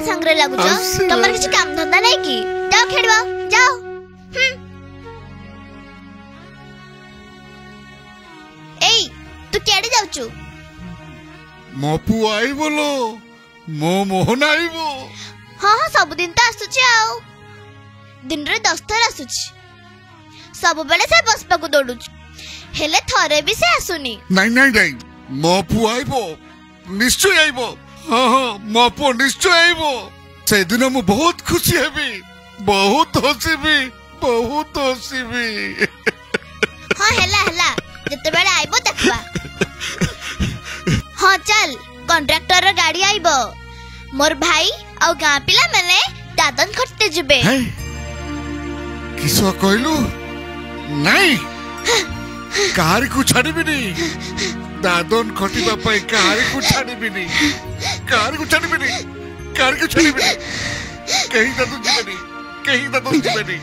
तुम्हारे किसी काम धंधा नहीं की जाओ खेड़वा जाओ एई तू केड़े जाउचू मो पु आई बोलो मो मोहन आइबो हां हां सब दिन त आसुची आउ दिन रे 10 थर आसुची सब बेले से बस पाकू दौड़ुच हेले थरे भी से आसुनी नहीं मो पु आइबो निश्चय आइबो हां हां मो पु निश्चय आइबो से दिन मु बहुत खुशी हेबी बहुत हसीबी हां हेला जते बेले आइबो देखबा हां चल कॉन्ट्रैक्टर रे गाड़ी आइबो मोर भाई और गां पिला माने दादन खटते जिबे किसो कहलु नहीं कार को छाड़ीबिनी दादन खटिबा पई कार को छाड़ीबिनी कहीं दादन जिबेनी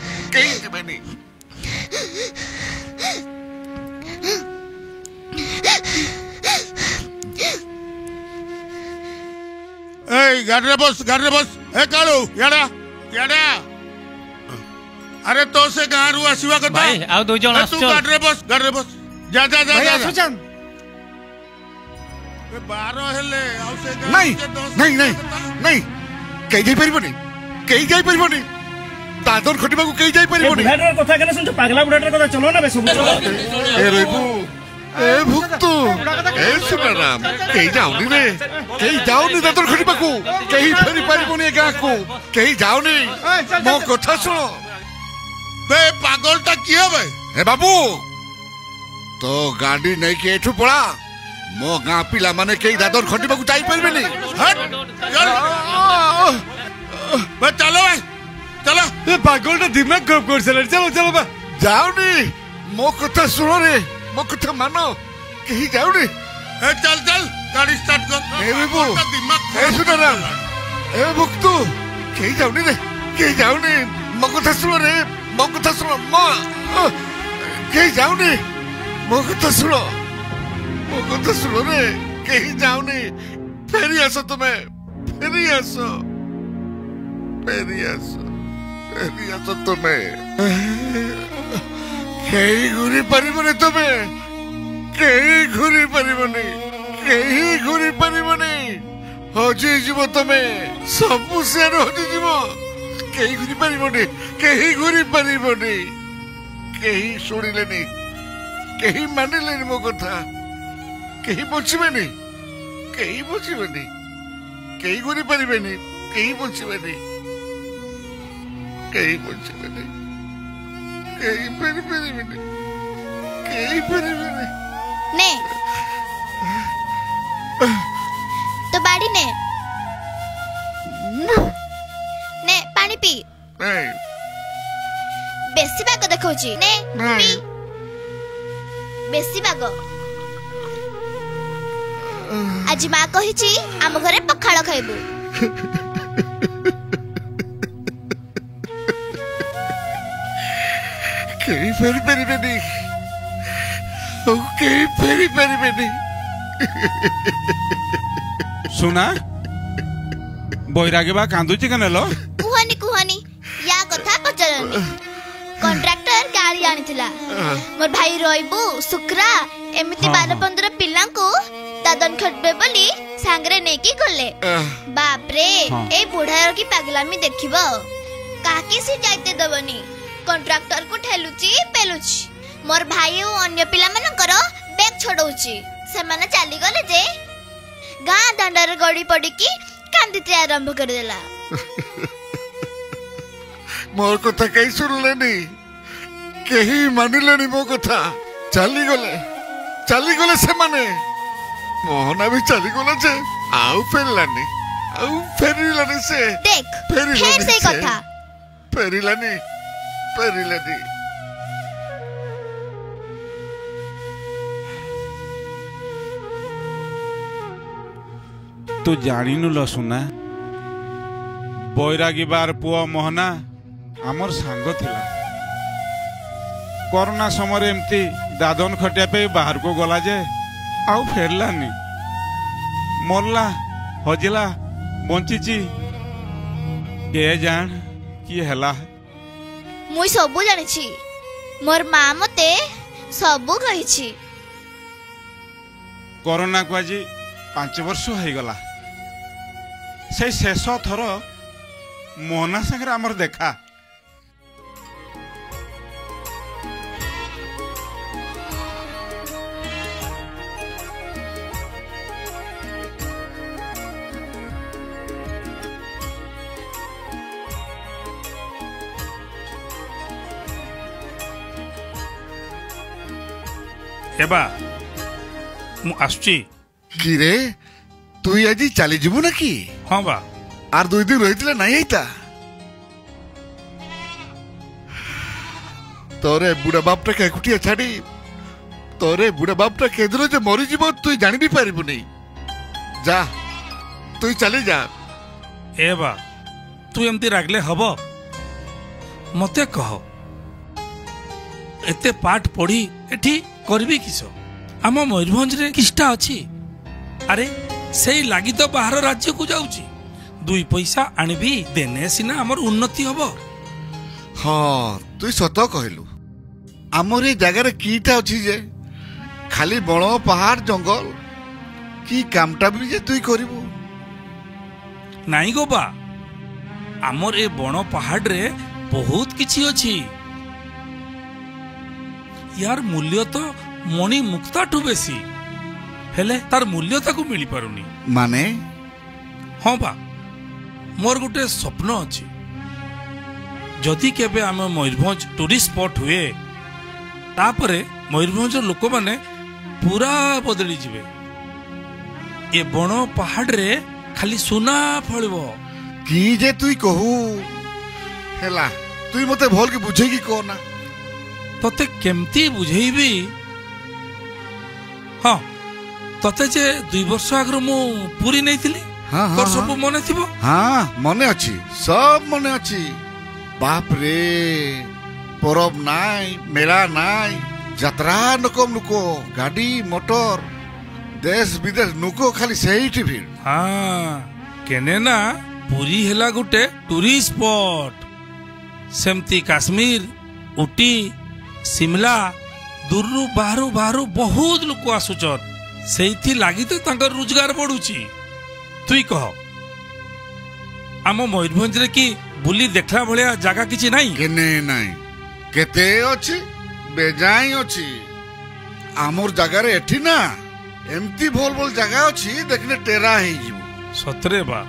ए गाड़ी बस ए कालू याडा अरे तो से गां रु आसीवा कथा भाई आ दो जण तू गाड़ी बस जा भाई आसुचन 12 ହେଲେ ଆଉ ସେ ନାଇଁ ନାଇଁ ନାଇଁ ନାଇଁ କେହି ଯାଇପାରିବନି କେହି ଯାଇପାରିବନି ଦାଦନ ଖଟିବାକୁ କେହି ଯାଇପାରିବନି କଥା କେନ ଶୁଣଛ ପାଗଲା ବୁଢାଟାର କଥା ଚलो ନା ବେ ସବୁ ଏ ରହିବୁ ଏ ଭୁକ୍ତୁ ଏ ସୁନାରାମ କେହି ଯାଉନି ରେ କେହି ଯାଉନି ଦାଦନ ଖଟିବାକୁ କେହି ଫେରି ପାରିବନି ଏ ଗାଁକୁ କେହି ଯାଉନି ମୋ କଥା ଶୁଣ ବେ ପାଗଲଟା କିଏ ବେ ଏ ବାବୁ तो गाड़ी नहीं के एठू पड़ा मो गाँ पिला माने कई दादर खटिबाकू जाई परबेनी हट चल चलो भाई चलो ए पागलटा दिमाग खराब कर चले चलो चलो बा जाओनी मो कथा सुनो रे मो कथा मानो कहीं जाओनी ए चल चल गाड़ी स्टार्ट कर ए बिबू दिमाग ए सुनाराम ए भुक्तू कहीं जाओनी रे कहीं जाओनी मो कथा सुनो रे मो कथा सुनो मो कहीं जाओनी मो कथा सुनो रे कहीं जाओनी फेरी आसो तुम्हें फेरी आसो तुम्हें कहीं घूरी परिबनी तुम्हें कहीं घूरी परिबनी हजी जीव तुम्हें सब से हजी जीव कहीं घूरी परिबनी कहीं शुणिलेनी कहीं मानिलेनी मो कथा कहीं बचिबेनी कहीं घूरी परिबेनी कहीं बचिबेनी कहीं परिबेनी ने तो बाड़ी ने पानी पी बेसी बाग देखौची ने पी बेसी बाग आज माँ कहिची आम घरे पखाळ खाइबू कहीं फेरी परिबेनी सुना बैरागी बा कांदुची कनेलो कुहनी या कथा पचरनी कॉन्ट्रैक्टर गाड़ी आनिथिला मोर भाई रोइबू सुक्रा एमिति 12-15 पिल्ला को दादन खटबे बोली सांगरे नेकी गले बाप रे ए बुढ़ार की पागलामी देखिबो काकी सी जाइते दबनी कॉन्ट्रैक्टर को ठेलुची पेलुची मोर भाई और अन्य पिला मनकर बैग छोड़ौची से माने चली गले जे गाँ दांडर गड़ी पड़ी की कांदिते आरंभ कर देला मोर कथा कहीं सुनलेनी कहीं मानिलेनी मो कथा चली गले से माने मोहना भी चली गला जे आउ फेरलानी से देख फेर से कथा फेरिलानी तू जानिनु लो सुना बैरागी बार पुआ मोहना आमर सांग थिला कोरोना समय एमती दादन खटिया पे बाहर को गला जे आउ फेरलानी मरला हजिला बंचीची के जान की हला मुई सबु जानिछि मोर मां मते सबु कहिछि कोरोना को आज 5 वर्ष हो गला से शेष थर मोहना संगे आमर देखा एबा मु आसुची की रे तू आज चली जीवु ना कि हाँ बा आर 2 दिन रही नहीं आईता तोरे बुढ़ा बापटा के एकुटिया छाड़ी तोरे बुढ़ा बापटा केदरो जे मरी जीव तू जानि भी पारिबु नहीं जा तू चली जा एबा तू एमती रागले हबो मते कह एते पाठ पढ़ी एठी करबी किसो आम मयूरभंज रे किस्टा अछि अरे सेई लागी तो बाहर राज्य को जाउची 2 पैसा आनिबी देने सिना हमर उन्नति हबो हाँ तू सत कहलु आमर ए जगार कीटा अछि जे खाली बण पहाड़ जंगल कि कामटा भी जे तुई करिबो नाई गो बा आमर ए बण पहाड़ रे बहुत किछि अछि यार मूल्य तो मणि मुक्ता ठु बेसी हेले तार मूल्य ताकू मिली पारुनी माने हाँ बा मोर गुटे स्वप्न अछि जदि केबे आम मयूरभंज टूरिस्ट स्पॉट हुए तापरे मयूरभंज लोक माने पूरा बदली जिवे ए बण पहाड़ रे खाली सुना फळबो की जे तुई कहू हेला तुई मते भल के बुझे की कोना तते केमती बुझेइबी हाँ तते जे 2 वर्ष आगर मु पूरी नैथिली हाँ तोर सब मने थिबो हाँ मने अछि सब मने अछि बाप रे परब नाई मेला नाई यात्रा नकम नुको गाड़ी मोटर देश विदेश नुको खाली सेही भीड़ हाँ केने ना पूरी हेला गुटे टूरिस्ट स्पॉट सेमती काश्मीर उटी शिमला दूरु बाहरु बाहरु बहुत लोक आसुचन सेठी लागि तो तांकर रोजगार बढ़ुची तुई कह आम मयूरभंज रे की बुली देखला भलिया जागा किछि नाही केने नाही केते अछि बेजाई अछि आमर जागा रे एठी ना एमती भोल भोल जागा अछि देखने टेरा हे जिवो सतरे बा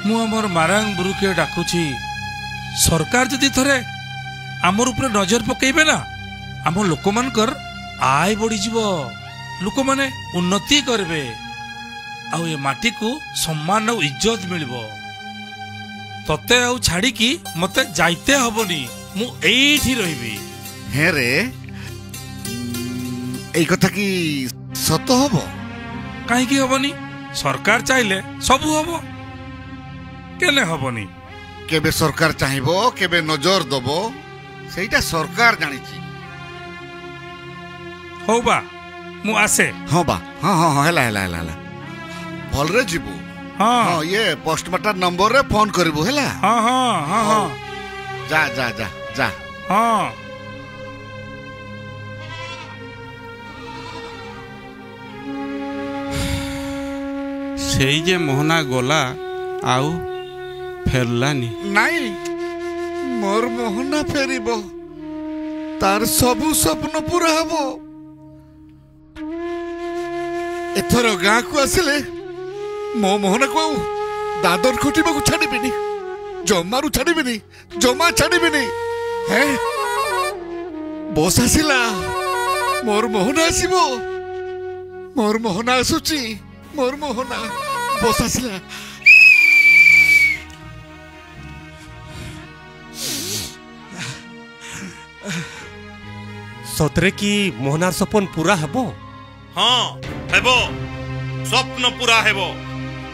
मु हमर मारांग गुरु के डाकुची सरकार जदि थरे आमर ऊपर नजर पकेइबे ना आम लोक मानकर आय बढ़ी जीवो लोक माने उन्नति करबे आउ ए माटी को सम्मान और इज्जत मिलबो तते आउ छाड़ी की मते जाइते हबनी मु एठी रहिबी हे रे এই কথা কি সত হব কাই কি হবনি সরকার চাইলে সবু হবো কেনে হবনি কেবে সরকার চাইবো কেবে নজর দবো সেইটা সরকার জানিছি হবা মু আসে হবা হ্যাঁ হ্যাঁ হেলা হেলা হেলা হেলা ভলরে ଯିବୁ হ্যাঁ হ্যাঁ ইয়ে পোস্টমাস্টার নম্বর রে ফোন করিবু হেলা হ্যাঁ হ্যাঁ হ্যাঁ হ্যাঁ যা যা যা যা হ্যাঁ ସେଇ ଯେ ମୋହନା ଗଲା ଆଉ ଫେରିଲାନି ନାଇଁ ମୋର ମୋହନା ଫେରିବ ତାର ସବୁ ସ୍ୱପ୍ନ ପୁରା ହବ ଏଥର ଗାଁକୁ ଆସିଲେ ମୋ ମୋହନାକୁ ଆଉ ଦାଦନ ଖଟିବାକୁ ଛାଡ଼ିବିନି ଜମାରୁ ଛାଡ଼ିବିନି ଜମା ଛାଡ଼ିବିନି ହେ ବସ୍ ଆସିଲା ମୋର ମୋହନା ଆସିବ ମୋର ମୋହନା ଆସୁଛି मोर मोहना बस आसला सतरे की मोहनार सपन पूरा हेबो हाँ हेबो स्वप्न पूरा हेबो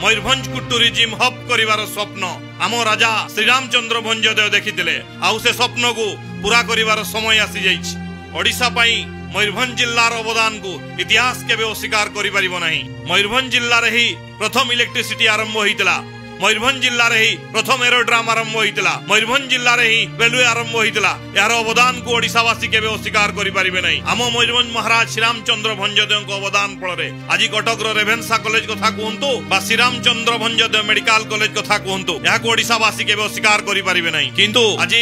मयूरभंज को टूरिज्म हब करिवार स्वप्न आम राजा श्रीरामचंद्र भंजदेव देखिथिले आउ से स्वप्न को पूरा करिवार समय आसी जाइछि ओडिशा पई मयूरभंज जिल्लार अवदान को इतिहास केबे अस्वीकार करि परिबो नाही मयूरभंज जिल्ला रे ही प्रथम इलेक्ट्रिसिटी आरंभ होइतला मयूरभंज जिल्ला रे ही प्रथम एरोड्राम आरंभ होइतला मयूरभंज जिल्ला रे ही रेलवे आरंभ होइतला यार अवदान को ओडिसावासी केबे अस्वीकार करि परिबे नाही आम मयूरभंज महाराज श्रीरामचंद्र भंजदेव को अवदान फल आज कटक रेभेन्सा कॉलेज कथा कहतु बा श्रीरामचंद्र भंजदेव मेडिकल कॉलेज कथा कहतु या ओडिसावासी केबे अस्वीकार करि परिबे नाही किंतु आज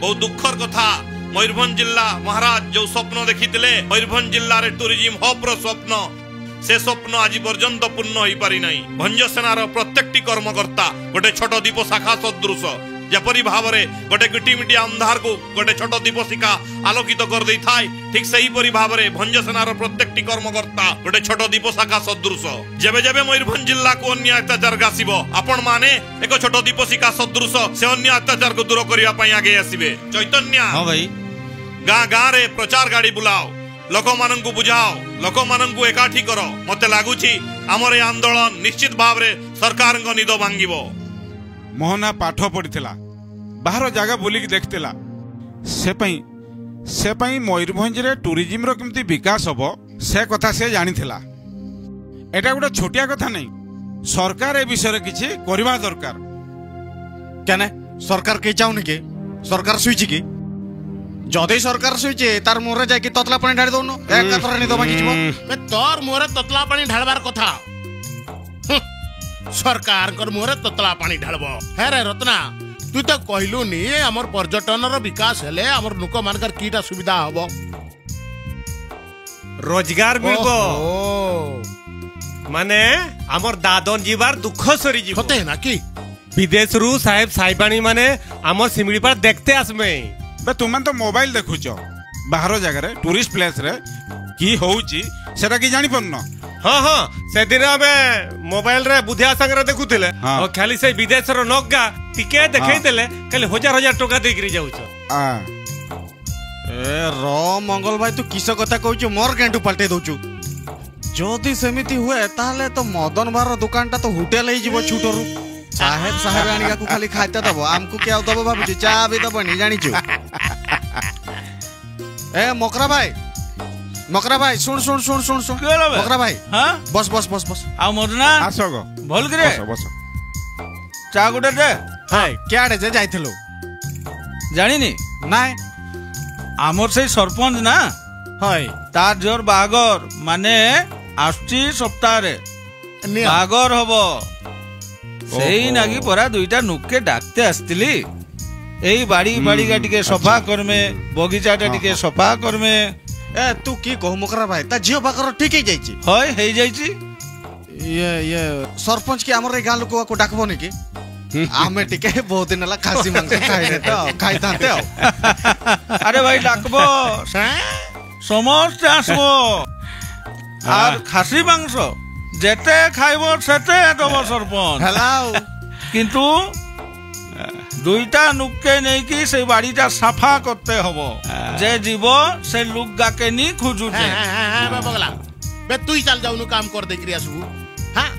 बहुत दुखर कथा मयूरभंज जिल्ला महाराज जो स्वप्न देखिथिले मयूरभंज जिल्ला रे टूरिज्म हब रो स्वप्न से स्वप्न आज पर्यंत पूर्ण होई पारि नाही भंज सेनार प्रत्येकटी कर्मकर्ता गोटे छोट दीप शाखा सदृश जपरी भाव रे गोटे गिटिमिटिया अंधार को गोटे छोट दीप शिखा आलोकित कर देई थाय ठीक सही परि भाव रे भंज सेनार प्रत्येकटी कर्मकर्ता गोटे छोट दीप शाखा सदृश जेबे जेबे मयूरभंज जिल्ला को अन्य अत्याचार गासिबो आपण माने एक छोट दीप शिखा सदृश से अन्य अत्याचार को दूर करिया पई आगे आसीबे चैतन्य हां भाई गाँ गाँ रे प्रचार गाड़ी बुलाओ लोक मानंकु बुझाओ लोक मानंकु एकाठी करो मते लागुची हमर ए आंदोलन निश्चित भाव रे सरकार को निद भांगिबो मोहना पाठ पढ़िथिला बाहर जगह बुलिक देखतिला से पई मयूरभंज रे टूरिज्म रो केमती विकास हबो से कथा से जानिथिला एटा गोटे छोटिया कथा नहीं सरकार ए विषय रे किछि करबा दरकार केने सरकार के चाउनी के सरकार सुइछि की जदि सरकार सुइचे तार मोरे जाके ततला पानी ढाଳି दउनो एक कतरा नि दबा किछबो बे तोर मोरे ततला पानी ढालबार कथा सरकार कर मोरे ततला पानी ढालबो हे रे रत्ना तू तो कहलु नी हमर पर्यटन रो विकास हेले हमर लोक मानकर कीटा सुविधा हबो रोजगार मिलबो माने हमर दादन जीवार दुख सरी जीव होते ना की विदेश रु साहेब साहिबानी माने हमर सिमड़ीपाड़ देखते आसमे बे तुमन तो मोबाइल देखुछ बाहर जगह रे टूरिस्ट प्लेस रे की होउची सेटा की जानि पन्न हाँ हाँ से दिन हमें मोबाइल रे बुधिया संग रे देखुथिले और खाली से विदेश रो नगगा टिके देखै देले खाली हजार हजार टका दे गिरी जाउछ ए रो मंगल भाई तू किस कथा कहूछ मोर केंटू पलटे दउछु जदि सेमिति हुए ताले तो मदन भार दुकान ता तो होटल ही जीवो छुटरू साहेब साहेब आनिका को खाली खाइते दबो हमको क्या दबो भाबुची चा भी दबो नि जानि छु ए मकरा भाई सुन सुन सुन सुन सुन मकरा भाई हां बस बस बस बस आ मदना आसो गो भल करे बस बस चा गुडे दे हाय क्या डे जाइथिलो जानि नी नाय आमर से सरपंच ना हाय तार जोर बागर माने आस्ती सप्ताह रे बागर हबो सेई नागी परा दुईटा नुके डाकते आस्तिली एई बाड़ी बाड़ी का टिके सफा करमे बगीचाटा टिके सफा करमे ए तू की कहू मकरा भाई ता जियो बाकर ठीक ही जाईची होय हेई जाईची ये सरपंच के हमर गां लोक को डाकबो ने की आमे टिके बहुत दिन ला खासी मांस खाइने तो खाइ थाते अरे भाई डाकबो समस्त आसबो আর খাসি মাংস যেতে খাইব সেতে দেব সরপঞ্চ হেলাও কিন্তু দুইটা নুককে নেকি সেই বাড়িটা সাফা করতে হবো যে জীব সে লুগাকে নি খুঁজুছে বগলা বে তুই চাল যাউনু কাম কর দেখি আসবু হ্যাঁ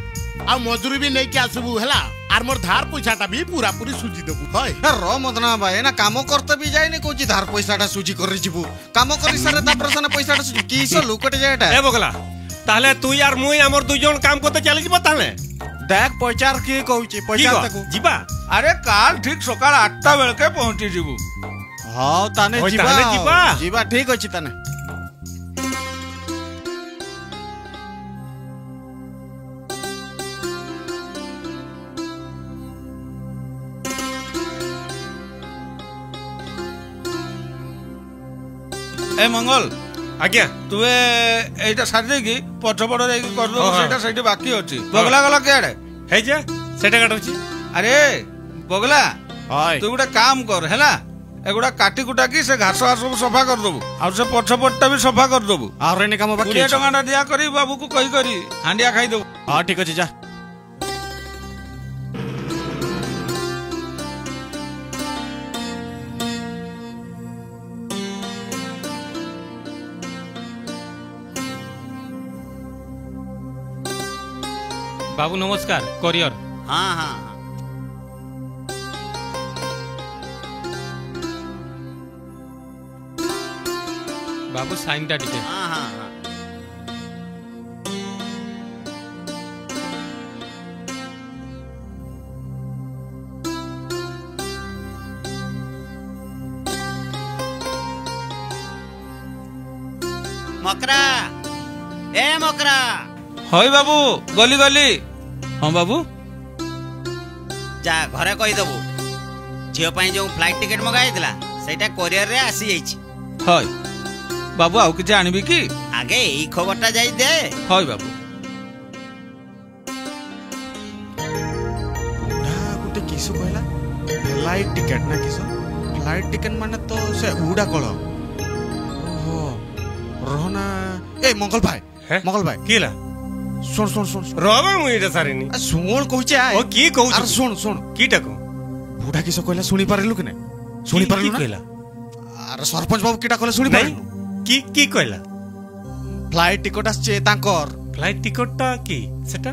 আর মজুরি भी नहीं के आसबू हला আর मोर धार पैसाटा भी पूरा पूरी सुजी देबू होय रो मदना भाई ना काम करते भी जाय ने कोची धार पैसाटा सुजी करि जीबू काम करि सारे ता प्रश्न पैसाटा सुजी किसो लुकटे जायटा ए बगला ताले तू यार मुई हमर दुई जन काम करते चली जीबो ताले देख पैचार की कहूची पैचार तको जीबा अरे काल ठीक सकाळ 8टा बेल के पहुंची जीबू हां ताने जीबा जीबा ठीक अछि ताने ए मंगल आज्ञा तुवे एटा साथ दे की पछपड़ रे कर दो सेटा सेठी बाकी अछि बगला गला केड़े हे जे सेटा काटुची अरे बगला तू गुडा काम कर हैला एगुडा काटी कुटा की से घास घास सब सफा कर दबु और से पछपड़टा भी सफा कर दबु और एने काम बाकी 20 टका दिया करी बाबू को कहि करी हांडिया खाइ दबु हां ठीक अछि जा बाबू नमस्कार कोरियर हाँ हाँ बाबू साइन टा टिके हाँ हाँ हाँ मकरा ए मकरा हई बाबू गली गली हाँ बाबू जा घरे कही दबु झियो पई जो फ्लाइट टिकट मगाइतला सेटा कोरियर रे आसी जाईची हई बाबू आउ कि आनिबी की आगे ई खबरटा जाई दे हई बाबू उडा गुटे किसु कहला फ्लाइट टिकट ना किसु फ्लाइट टिकट माने तो से उडा कळ ओहो रहना ए मंगल भाई केला सुन सुन सुन रोबा मुइटा सारिनी सुन कहूचे आ ओ की कहू अरे सुन सुन कीटा को बुढा किसो कहला सुनी पारलु कि नै सुनी पारलु ना कहला अरे सरपंच बाबू कीटा कहला सुनी पारलु की कहला फ्लाइट टिकट आछे तांकर फ्लाइट टिकटटा की सेटा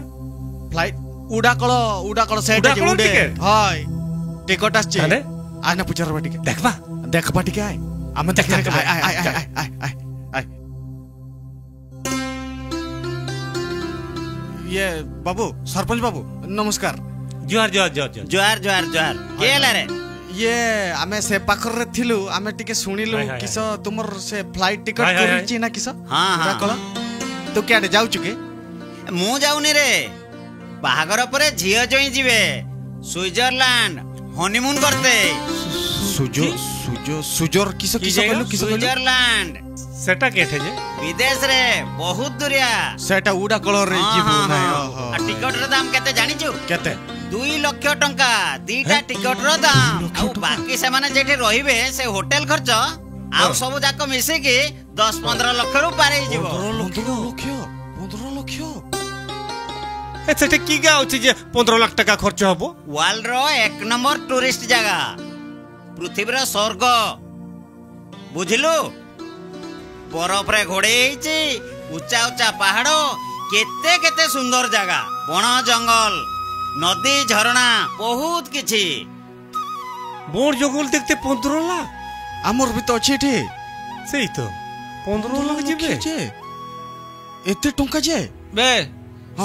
फ्लाइट उडा कळ सेटा जे उडे हाय टिकट आछे आने आना पुचारबा टिके देखबा टिके आय आमे देख आय ये बाबू सरपंच बाबू नमस्कार जोहार के ला रे ये आमे से पाखर रे थिलु आमे टिके सुनिलु किस तुमर से फ्लाइट टिकट करिछि ना किस हां कला तू क्याडे जाउ चुके मु जाउनी रे बाहागर परे झियो जोई जिवे स्विट्जरलैंड हनीमून करते सुजोर किस कहलु स्विट्जरलैंड सेटा केठे जे विदेश रे बहुत दूरिया सेटा उडा कलर रे जीवो नाही आ टिकट रो दाम केते जानि छु केते 2 लाख टंका दीटा टिकट रो दाम आ बाकी से माने जेठे रहिबे से होटल खर्च आ सब जाको मिसे के 10-15 लाख रु पारे जीवो 15 लाख ए सेटे की गा अछि जे 15 लाख टका खर्च हबो वर्ल्ड रो 1 नंबर टूरिस्ट जगह पृथ्वी रो स्वर्ग बुझिलु बरफ रे घोड़े उच्चा उच्चा पहाड़ केते केते सुंदर जगह बण जंगल नदी झरणा बहुत किछि बण जंगल देखते 15 लाख हमर भी तो अछि एठी सेही तो 15 लाख जिबे जे एते टंका जे बे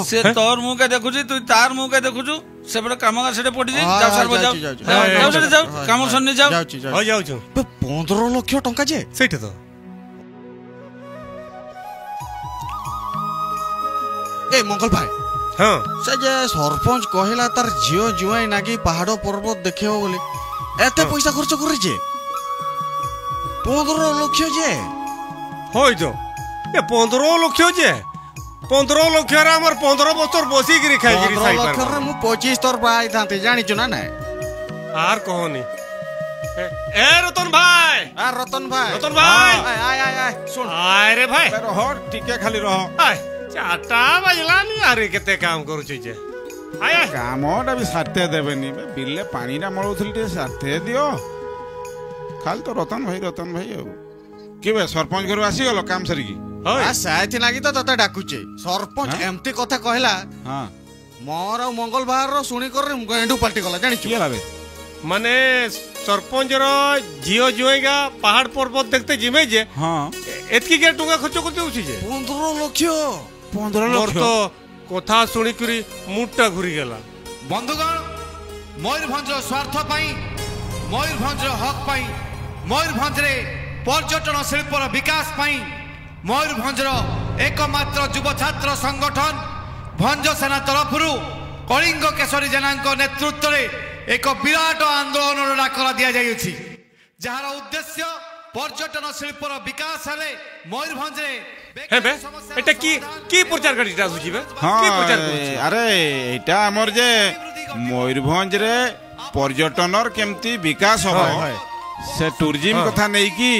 से तोर मुंह के देखुची तू तार मुंह के देखुचू से बड़ काम का सेटे पड़ी जाओ सर जाओ जाओ जाओ काम सुननी जाओ हो जाऊ छु 15 लाख टंका जे सेठी तो ए मंगल भाई हां से जे सरपंच कहिला तार जियो जुआई नागी पहाड़ पर्वत देखियो बोले एते पैसा खर्च करे जे 15 लाख जे होय जो ए 15 लाख जे 15 लाख रे हमर 15 बছর बसी गिरी खाई गिरी साई पर 15 लाख रे मु 25 तोर बाई थाते जानि छु ना ना आर कहनी ए रतन भाई रतन भाई आय आय आय सुन आय रे भाई रह टिके खाली रह आय चाटा बजलानी अरे केते काम करू छी जे आय आय कामटा भी साथे देबेनी बिल्ले पानी ना मळुथली ते साथे दियो खाली तो रतन भाई केबे सरपंच घर आसी गेलो काम सरी की आ साथी लागी तो तते डाकुचे सरपंच एमती कथा कहला हां मोर मंगल बाहर रो सुनी कर गेंडू पलटी गला जानि की लाबे माने सरपंच रो जियो जुएगा पहाड़ पर्वत देखते जिमे जे हां एतकी के टुंगा खर्च करते उछि जे 15 लाख तो कथा सुनी करी मुट्टा घुरी गेला बंधुगण मयूरभंज स्वार्थ पाई मयूरभंज हक पाई मयूरभंज रे पर्यटन शिल्पर विकास पाई मयूरभंज एकमात्र युव छात्र संगठन भंज सेना तरफ कलिंग केशरी जेना नेतृत्व में एक विराट आंदोलन डाकरा दि जाइए जार उद्देश्य पर्यटन शिल्पर विकास हेले मयूरभंज हेबे एटा की प्रचार करिटा सुजिबे की प्रचार करूछि अरे एटा हमर जे मयूरभंज रे पर्यटनर केमती विकास हो से टूरिज्म कथा नै की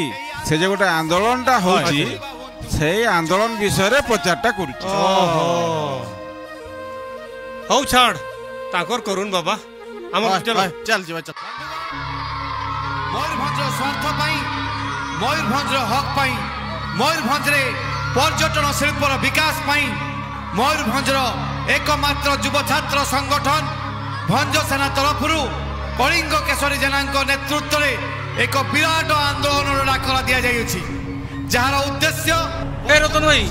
से जे गोटे आंदोलनटा होची से आंदोलन विषय रे प्रचारटा करूछि हौ छाड़ ताकर करून बाबा हमर चल जीवा चल मयूरभंज स्वार्थ पाई मयूरभंज हक पाई मयूरभंज रे पर्यटन शिल्पर विकास पाई मयूरभंज एकमात्र युव छात्र संगठन भंज सेना तरफ कलिंग केशरी जेना नेतृत्व में एक विराट आंदोलन डाकरा दि जाइए जार उद्देश्य ए रतन भाई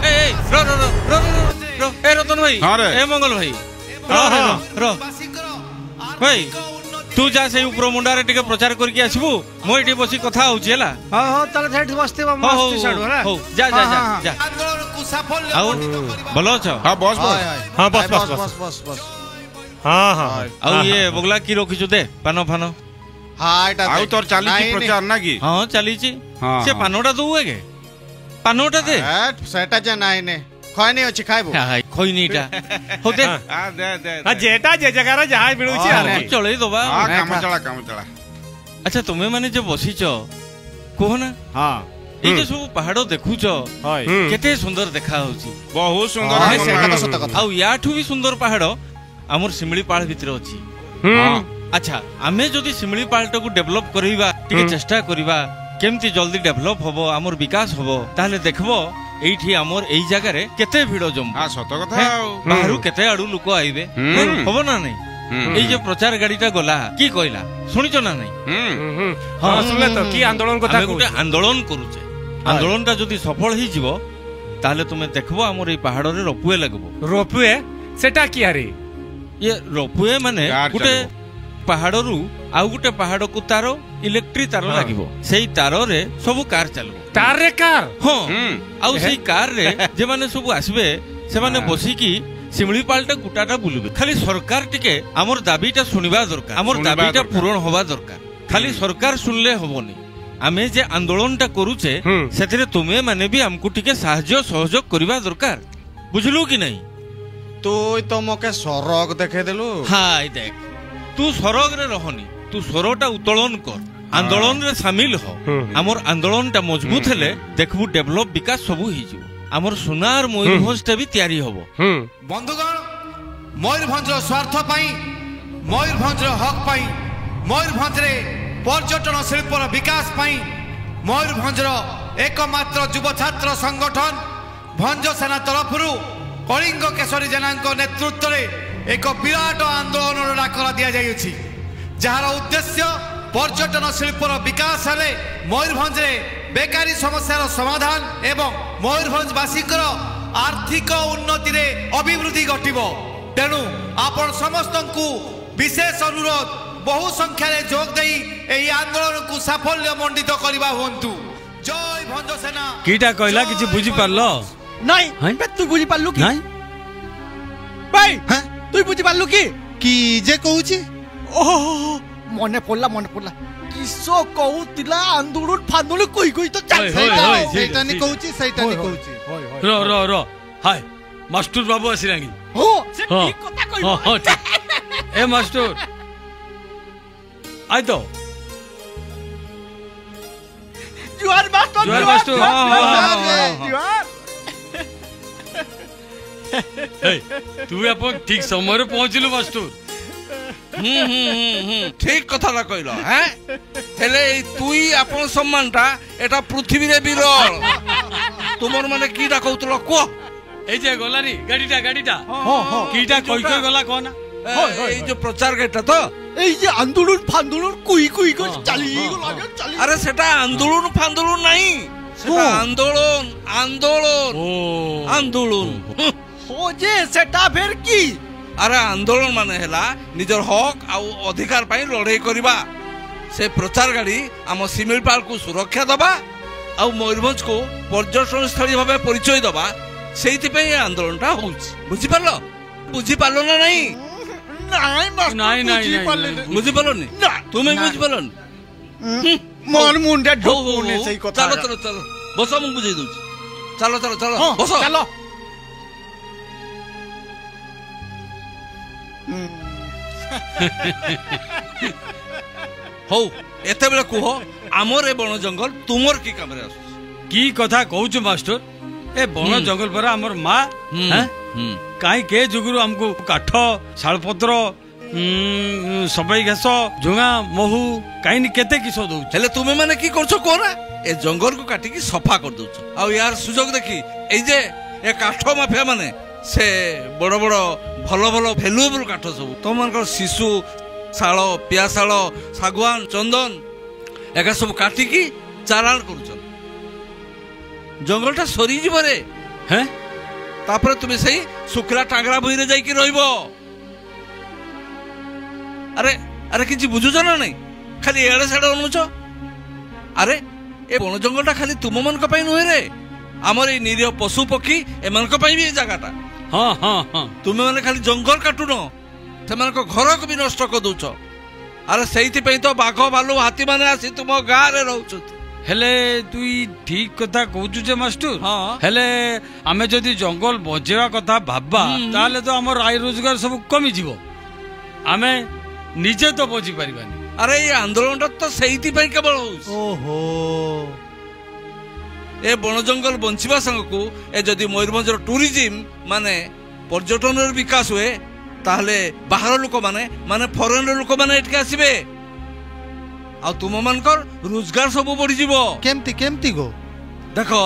ए रो रो रो रो ए रतन भाई ए मंगल भाई रो भाई तू जा से ऊपर मुंडा रे टिके प्रचार करके आसीबू मो एठी बसी कथा होची हला हां हां तले सेठ बसते मस्त साडू हला हो जा जा जा जा आंदोलन को सफल आओ बोलो छ हां बस हां बस हां हां आओ ये बगला की रोकी छु दे पानो फानो हां एटा आउ तोर चाली की प्रचार ना की हां चाली छी से पानोटा दुवे के पानोटा दे सेटा जे नाइ ने खैनी अछि खाइबो हां खैनीटा हो दे आ जेटा जे जगह रे जहाज मिलु छी अरे चलै दबा हां काम चला अच्छा तुम्हें माने जे बसी छ कोह ना हां ए जे सब पहाड़ देखु छ केते सुंदर देखा होची बहुत सुंदर सेटा तो सत कथा आ याठू भी सुंदर पहाड़ हमर सिमलीपाल भितर अछि अच्छा आमे जदी सिमलीपाल को डेवलप करबा टिके चेष्टा करबा केमती जल्दी डेवलप होबो हमर विकास होबो ताले देखबो एठी हमर एई जगह रे केते भिड़ो जम हां सत कथा बाहरु केते आडू लोक आइबे होबो ना नहीं एई जे प्रचार गाड़ीटा गला की कहला सुनिचो ना नहीं हां सुनले तो की आंदोलन कथा गुटे आंदोलन करूचे आंदोलनटा जदी सफल ही जीवो ताले तुमे देखबो हमर एई पहाड़ रे रोपवे लागबो रोपवे सेटा की आरे ये रोपवे माने गुटे पहाड़रू आउ गोटे पहाड़ को तार इलेक्ट्रिक तार लागिबो सेई तार रे सब कार चलबो तार रे कार हां आउ सेई कार रे जे माने सब आसबे से माने बसी की शिमिलीपालटा गुटाटा बुलबे खाली सरकार टिके हमर दाबीटा सुनिबा दरकार हमर दाबीटा पूर्ण होबा दरकार खाली सरकार सुनले होबोनी आमे जे आंदोलनटा करूचे सेथिरे तुमे माने भी हमकु टिके सहाय्य सहयोग करबा दरकार बुझलु कि नहीं तो मके सरग देखे देलु हाय देख तू सरग रे रहनी तू स्वरटा उत्तोलन कर आंदोलन रे शामिल हो हमर आंदोलनटा मजबूत हेले देखबु डेवलप विकास सबु ही जो हमर सुनार मयूरभंजटा भी तैयारी होबो बंधुगण मयूरभंज स्वार्थ पाई मयूरभंज हक पाई मयूरभंज रे पर्यटन शिल्पर विकास पाई मयूरभंज एकमात्र युव छात्र संगठन भंज सेना तरफरु कलिंग केशरी जेना नेतृत्व में एक विराट आंदोलन डाकर दि जाइए जार उद्देश्य पर्यटन शिल्पर विकास हेले मयूरभंज बेकारी समस्यार समाधान एवं मयूरभंजवासी आर्थिक उन्नति रे अभिवृद्धि घटिब तेणु आपण समस्त को विशेष अनुरोध बहु संख्या जोग दे यही आंदोलन को साफल्य मंडित करवा हुंतु जय भंज सेना कीटा कहला किछि बुझी पारलो नहीं तू बुझी पारलु कि नहीं भाई तू बुझी पारलु कि जे कहूची ओहो मने पड़ला किसो कहूतिला आंदोलन फांदोलन कोई तो चल सेटा नहीं कहूची रो हाय मास्टर बाबू आसिलांगी हो से ठीक कथा कहबो हां ठीक ए मास्टर आइ तो जुआर मास्टर जुआर तू अपन ठीक समय रे पहुंचलु मास्टर ठीक कथा ना कहलो हैं हेले तुई अपन सम्मानटा एटा पृथ्वी रे बिरल तुमर माने कीटा कहतलो को ए जे गलारी गाडीटा कीटा कई गला कोना ए जो प्रचार गाडीटा तो ए जे आंदोलन फांदोलन कोई को चली अरे सेटा आंदोलन फांदोलन नहीं सेटा आंदोलन हो जे सेटा फेर की अरे आंदोलन माने हैला निजर हक आ अधिकार पाई लड़ाई करबा से प्रचार गाड़ी आम शिमिलीपाल को सुरक्षा दबा आ मयूरभंज को पर्यटन स्थली भाबे परिचय दबा सेहिति पे आंदोलनटा होउछि बुझि पारलो ना नहीं नहीं बुझि पारलोनी तुमे बुझि पारलोनी मन मुंडे ढोकने सही कथा चलो बसो मु बुझाई दउछि चलो बसो चलो हो एते बेले कुहो हमर ए बन जंगल तुमर की काम रे आसु की कथा कहूछु मास्टर ए बन जंगल पर हमर मां हैं काई के जुगुरु हमको काठ शालपत्र सबई घास झुंगा महू काई नि केते किसो दउ हेले तुमे माने की करछो कोना ए जंगल को काटी की सफा कर दउछ आ यार सुजोग देखी ए जे ए काठ माफिया माने से बड़ बड़ भल भैल्युएबल काठ सब तुम शिशु शाल पियाशाल सागवान चंदन एका सब काटिकी चालान कर जंगलटा सरी रे हैं तापर तुम सही सुखला टांगरा भई रे जाइकी रहइबो अरे अरे किछि बुझुछ ना नहीं खाली एड़े साडे अनुछ अरे ए बन जंगलटा खाली तुम मन को पई नहे रे हमर ए निरीह पशु पक्षी ए मन को पई भी जगहटा हाँ तुम मैंने खाली जंगल काटुन से घर को भी नष्ट कर दौच अरे से तो बाघ भालू हाथी माने आसी तुम गाँव रे रहउछत हेले तुई ठीक कथा कहूछु जे मास्टर हेले आमे जदी जंगल बजेवा कथा भाबा ताले तो हमर आय रोजगार सब कमी जीवो आमे निजे तो बजी परिबानी अरे ये आंदोलन तो सेहिति पई केवल होउछ ओहो ए बन जंगल बंचिबा संग को ए जदी मयूरभंज टूरिज्म माने पर्यटन विकास हुए ताहले बाहर लोक माने फॉरेन लोक माने एटके आसीबे आ तुम मानकर रोजगार सब बढ़ी जीवो केमती गो देखो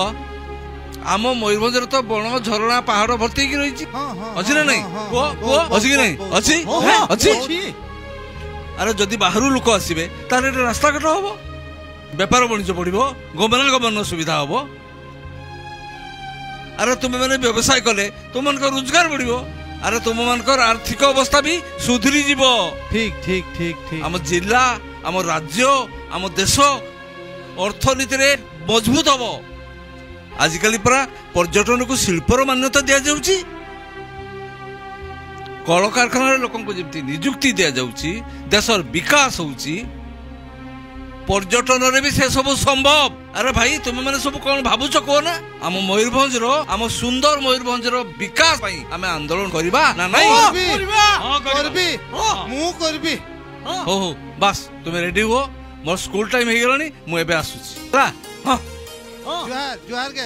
आम मयूरभंज तो बण झरणा पहाड़ भर्ती की रही अच्छी ना नहीं अच्छी कि नहीं अच्छी अरे जदि बाहर लोक आसबे तारे रास्ता घाट हम बेपार वाणिज्य बढ़ो गमनागमन सुविधा हम अरे तुम मैंने व्यवसाय कले तुम रोजगार बढ़ो अरे तुम मानकर आर्थिक अवस्था भी सुधरी जीव। ठीक ठीक ठीक ठीक। आम जिला आम राज्य आम देश अर्थनीति रे मजबूत हम। आजिकल परा पर्यटन को शिल्पर मान्यता दि जाउची। कल कारखाना लोक जमी निजुक्ति दि जाउची, देशर विकास होउची, पर्यटन रे भी से सब संभव। अरे भाई तुम मैंने सब कौन भावुच कह ना आम मयूरभंज आम सुंदर मयूरभंज विकास आम आंदोलन करवा ना नहीं? हो बस तुम रेडी हो, मोर स्कूल टाइम हो गलानी, मु एबे आसुची। जुहार के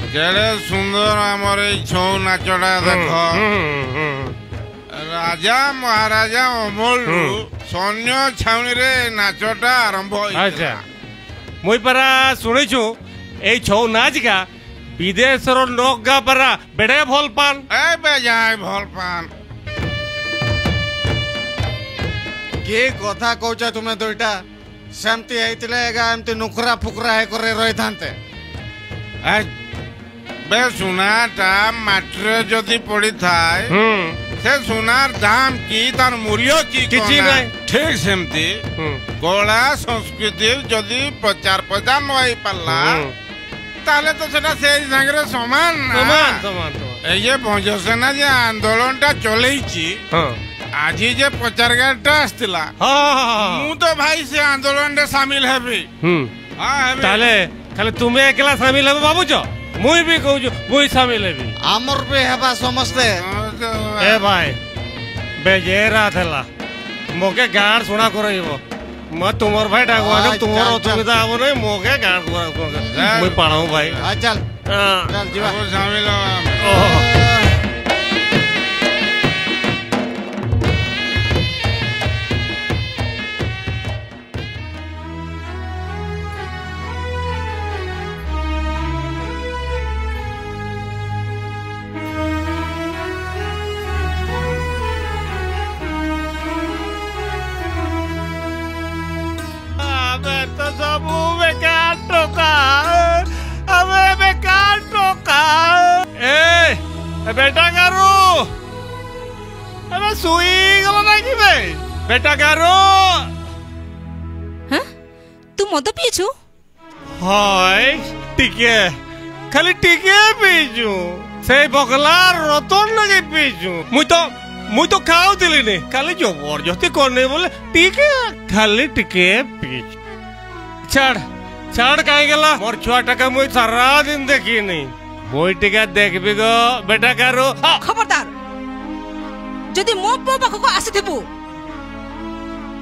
केड़े सुंदर आमर छौ नाचटा देख। राजा महाराजा अमल सैन्य छाउनी रे नाचटा आरंभ। अच्छा मुई परा सुनिछु ए छौ नाच का विदेशर लोक गा परा बेड़े भल पान। ए बेजाय भल पान के कथा कहछ तुमे दुईटा सेमती हेतिले एगा एमती नुकरा फुकरा हे करे रहि थांते। बे सुनाटा माट्रे जदि पड़ी थाए से सुनार दाम की तार मूल्य की किछि नै। ठीक सेमती कला संस्कृति जदि प्रचार प्रचार न होई पल्ला ताले तो सेटा से संगरे समान समान समान। ये भंजसेना जे आंदोलनटा चलेइची आजी जे प्रचार गाडटा आस्तिला मु तो भाई से आंदोलन रे शामिल हेबी। हां ताले खाली तुमे एकला शामिल हेबो बाबूज? मुई भी कहू मुई शामिल हेबी। आमर पे हेबा समझते। ए भाई बेजेरा थला मोके गाड़ सुना करइबो म तुमर भाई डागवा ने तुमर असुविधा आबो नै मोके गाड़ सुना मुई पाणाऊ भाई। चल चल जीवा शामिल हो। बेटा गारो अबे सुई गलो ना कि बे बेटा गारो। हां तू मद पीछु? हाय टिके खाली टिके पीछु से बगला रतन लगे पीछु। मुई तो खाऊ दिली ने खाली जबरदस्ती करने बोले टिके खाली टिके पीछु। छाड़ छाड़ काहे गेला मोर छुआ टका मुई सारा दिन देखी नहीं मुई टिका देखबी गो बेटा गारो। खबरदार जदि मो पो पाखो को आसीथिबु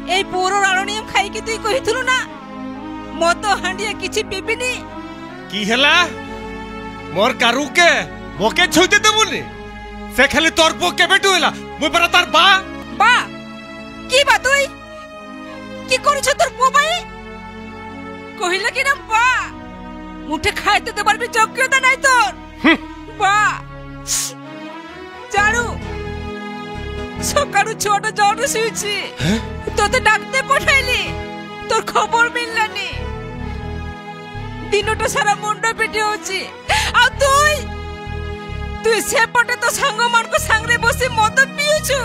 ए पोरो राळनियम खाई कि तुई कहिथुनु ना मद हांडिया किछि पिबिनी। की हला मोर कारू के मोके छुते देबुनी से खाली तोर पो के बेटु हला मुई पर तार बा बा की बा तुई की करू छ तोर पो भाई कहिला कि ना बा मुठे खाइते देबार भी योग्यता नहीं तोर। बा जारू सकाळू छोटा जड़ शुची तोते डाकते पठाइली तोर खबर मिललानी दिनटा सारा मुंड पिटी होची आ तुई से पटे तो संग मान को संगरे बसी मद पिउछु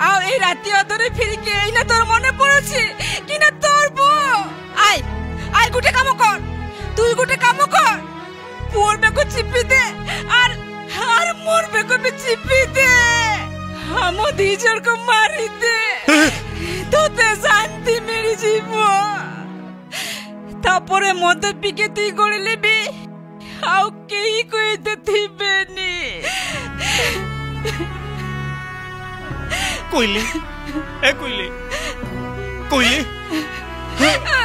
आ ए राती अदरे फिर के एना तोर मने पड़छि कि ना तोर बो आय गुटे काम कर तुई गुटे काम कर मोर में को चिपी दे और मोर में को भी चिपी दे हम दीजर को मारी दे तो ते शांति मेरी जीवो तापरे मद पिके तुई गड़ले भी आउ केही कोई तो थिबेनी कोइली ए कोइली कोइली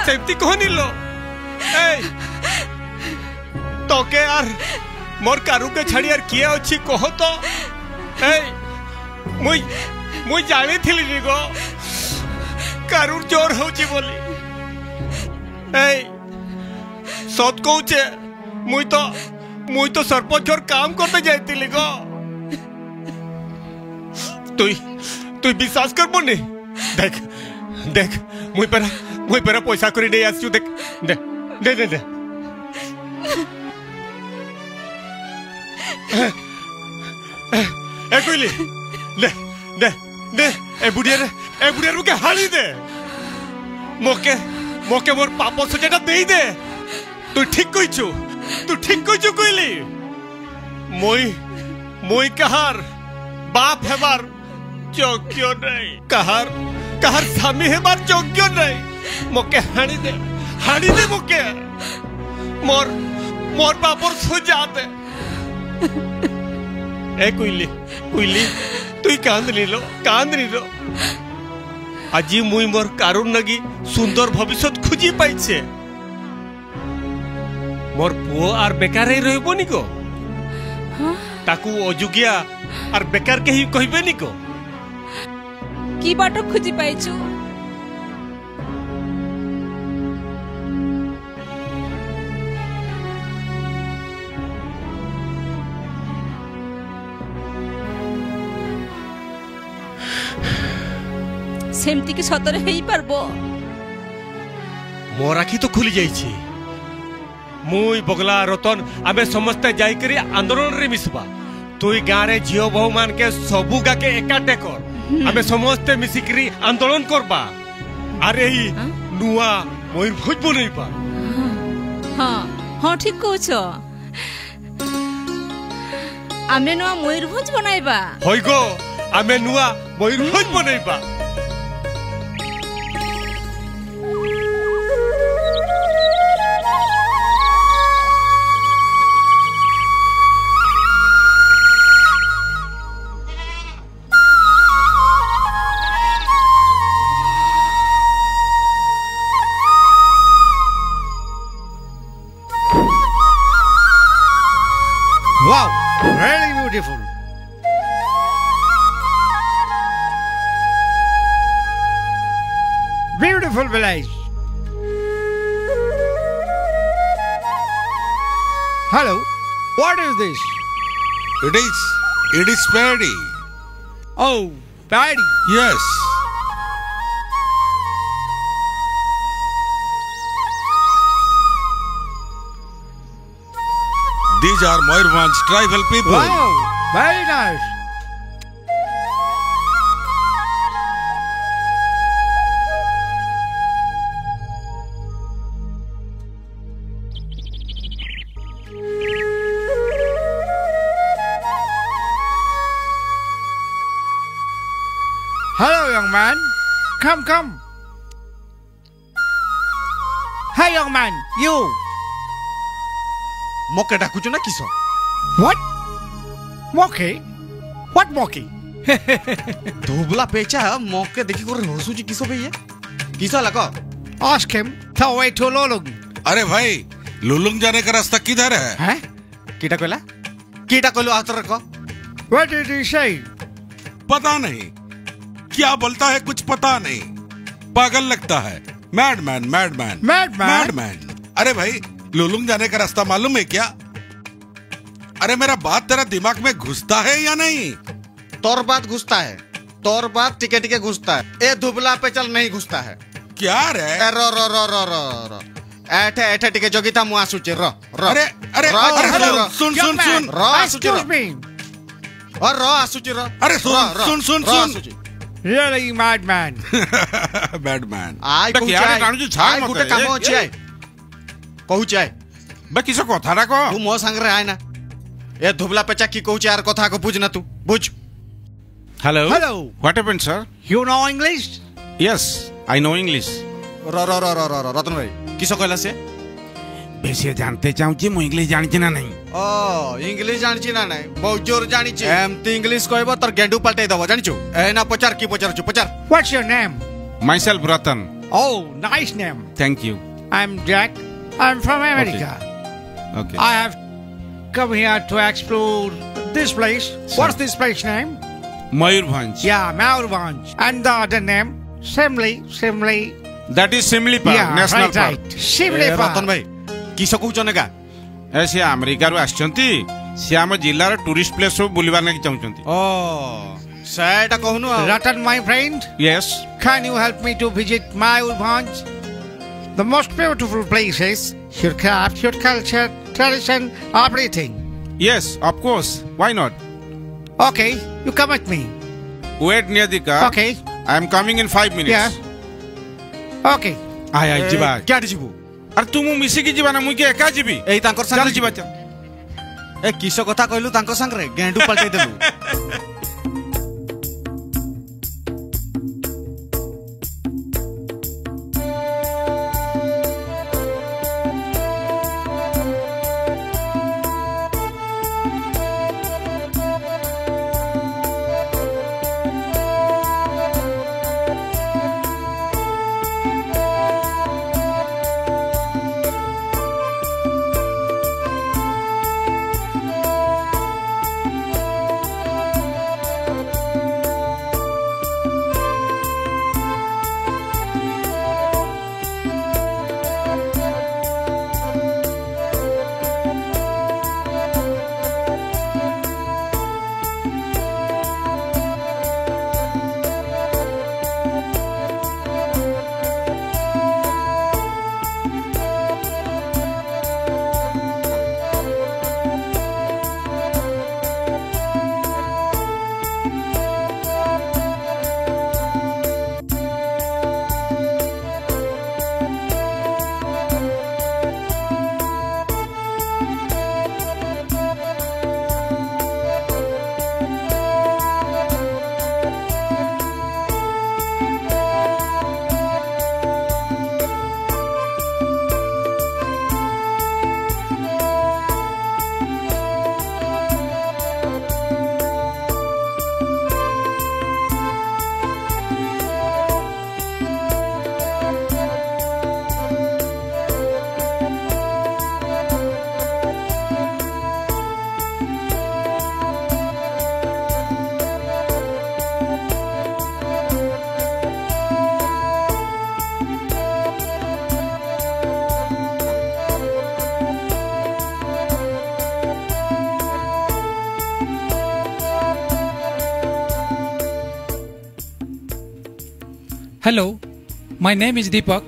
सेफ्टी कोनी लो ए तोके यार मोर कारू के छड़ी यार किया अछि कहो तो ए मुई जानी थिली नी गो कारू जोर होची बोली ए सत कहूचे मुई तो सरपंच और काम करते जाइतिली गो तुई विश्वास कर बोनी देख देख मुई पेरा पैसा करी नहीं आसु देख दे दे दे दे ए कोइली ले दे दे ए बुढ़िया रुके हाली दे मोके मोर पाप सजाटा दे दे तू ठीक कहिछु कोइली मोई कहार बाप हेबार योग्य नहीं कहार स्वामी हेबार योग्य नहीं मोके हाणी दे मोके मोर बापर सुजा दे ए कोइली तुई कांद लो আজি মুই মোর কারণ লাগি সুন্দর ভবিষ্যৎ খুঁজি পাইছে মোর পুও আর বেকার রইব নি গো তাকু অযোগ্যা আর বেকার কেহি কইবে নি গো কি বাট খুঁজি পাইছো सेमती की सतरे हेई परबो मोर आखी तो खुली जाइछि मुई बगला रतन आमे समस्त जाई करी आंदोलन रे मिसबा तुई गाँ रे झियो बहु मान के सबु गा के एकाटे कर आमे समस्त मिसी करी आंदोलन करबा अरे ही नुआ मयूरभंज बनैबा हां ठीक कहछो आमे नुआ मयूरभंज बनाइबा होय गो आमे नुआ Mayurbhanj बनैबा Wow, really beautiful. Beautiful village. Hello, what is this? It is paddy. Oh, paddy. Yes. These are Meurbhanj tribal people. Wow, very nice. Hello, young man. Come. Hey, young man, you. मोके डाकुचो ना किसो What? मोके? What मोके? धोबला पेचा मोके देखि कर हसुची किसो बे ये किसो लको Ask him the way to Lolung. अरे भाई लुलुंग जाने का रास्ता किधर है? हैं? कीटा कोलो आतर रखो What did he say? पता नहीं क्या बोलता है, कुछ पता नहीं, पागल लगता है। मैडमैन। अरे भाई लुलुंग जाने का रास्ता मालूम है क्या? अरे मेरा बात तेरा दिमाग में घुसता है या नहीं? तोर बात घुसता है, तोर बात टिके टिके घुसता है, ए दुबला पे चल नहीं घुसता है। क्या रे? रो रो रो रो रो रो ऐठे ऐठे टिके जोगिता मुआ सुचे रो रो। अरे अरे सुन सुन सुन रो आसुचे और रो आसुचे रो। अरे सुन सुन सुन Really madman. बैडमैन आई यार कानु जो छाड़ मत गुटे काम अछि आइ कहू आइ बे किस कथा रा को तू मो संग रे आइ ना ए धुबला पेचा की कहू यार कथा को बुझ ना तू बुझ। Hello Hello. What happened sir? You know English? Yes I know English. रो रो रो रो रो रतन भाई किस कहला से बेसी जानते चाहू छी मु इंग्लिश जानि छी ना नहीं। ओ इंग्लिश जानि छी ना नहीं बहुत जोर जानि छी एमती इंग्लिश कहबो तोर गेंडू पलटे दबो जानि छु ए ना पचार की पचार छु पचार। What's your name? Myself Ratan. Oh, nice name. Thank you. I'm Jack. I'm from America. Okay. I have come here to explore this place. What's this place name? Mayurbhanj. Yeah, Mayurbhanj. And the other name? Simli. That is Simli park national park. Simli Park. Ratan भाई किस कहूचने का ऐसे America रू आछंती से हम जिल्ला रो tourist place सब बुलिबार नै चाहउछंती। ओ सेटा कहनु Ratan, my friend. Yes Can you help me to visit Mayurbhanj? The most beautiful places, your craft, your culture, tradition, everything. Yes of course why not. Okay, you come with me. Wait near the car. Okay. I am coming in 5 minutes. Yeah. Okay. आय जिबा क्या Zibu अरे तू मु मिसी की जिबा ना मु के एका जिबी एई तांकर संग जिबा ए किस कथा कहलु तांकर संग रे गेंडू पलटे देलु। Hello, my name is Deepak.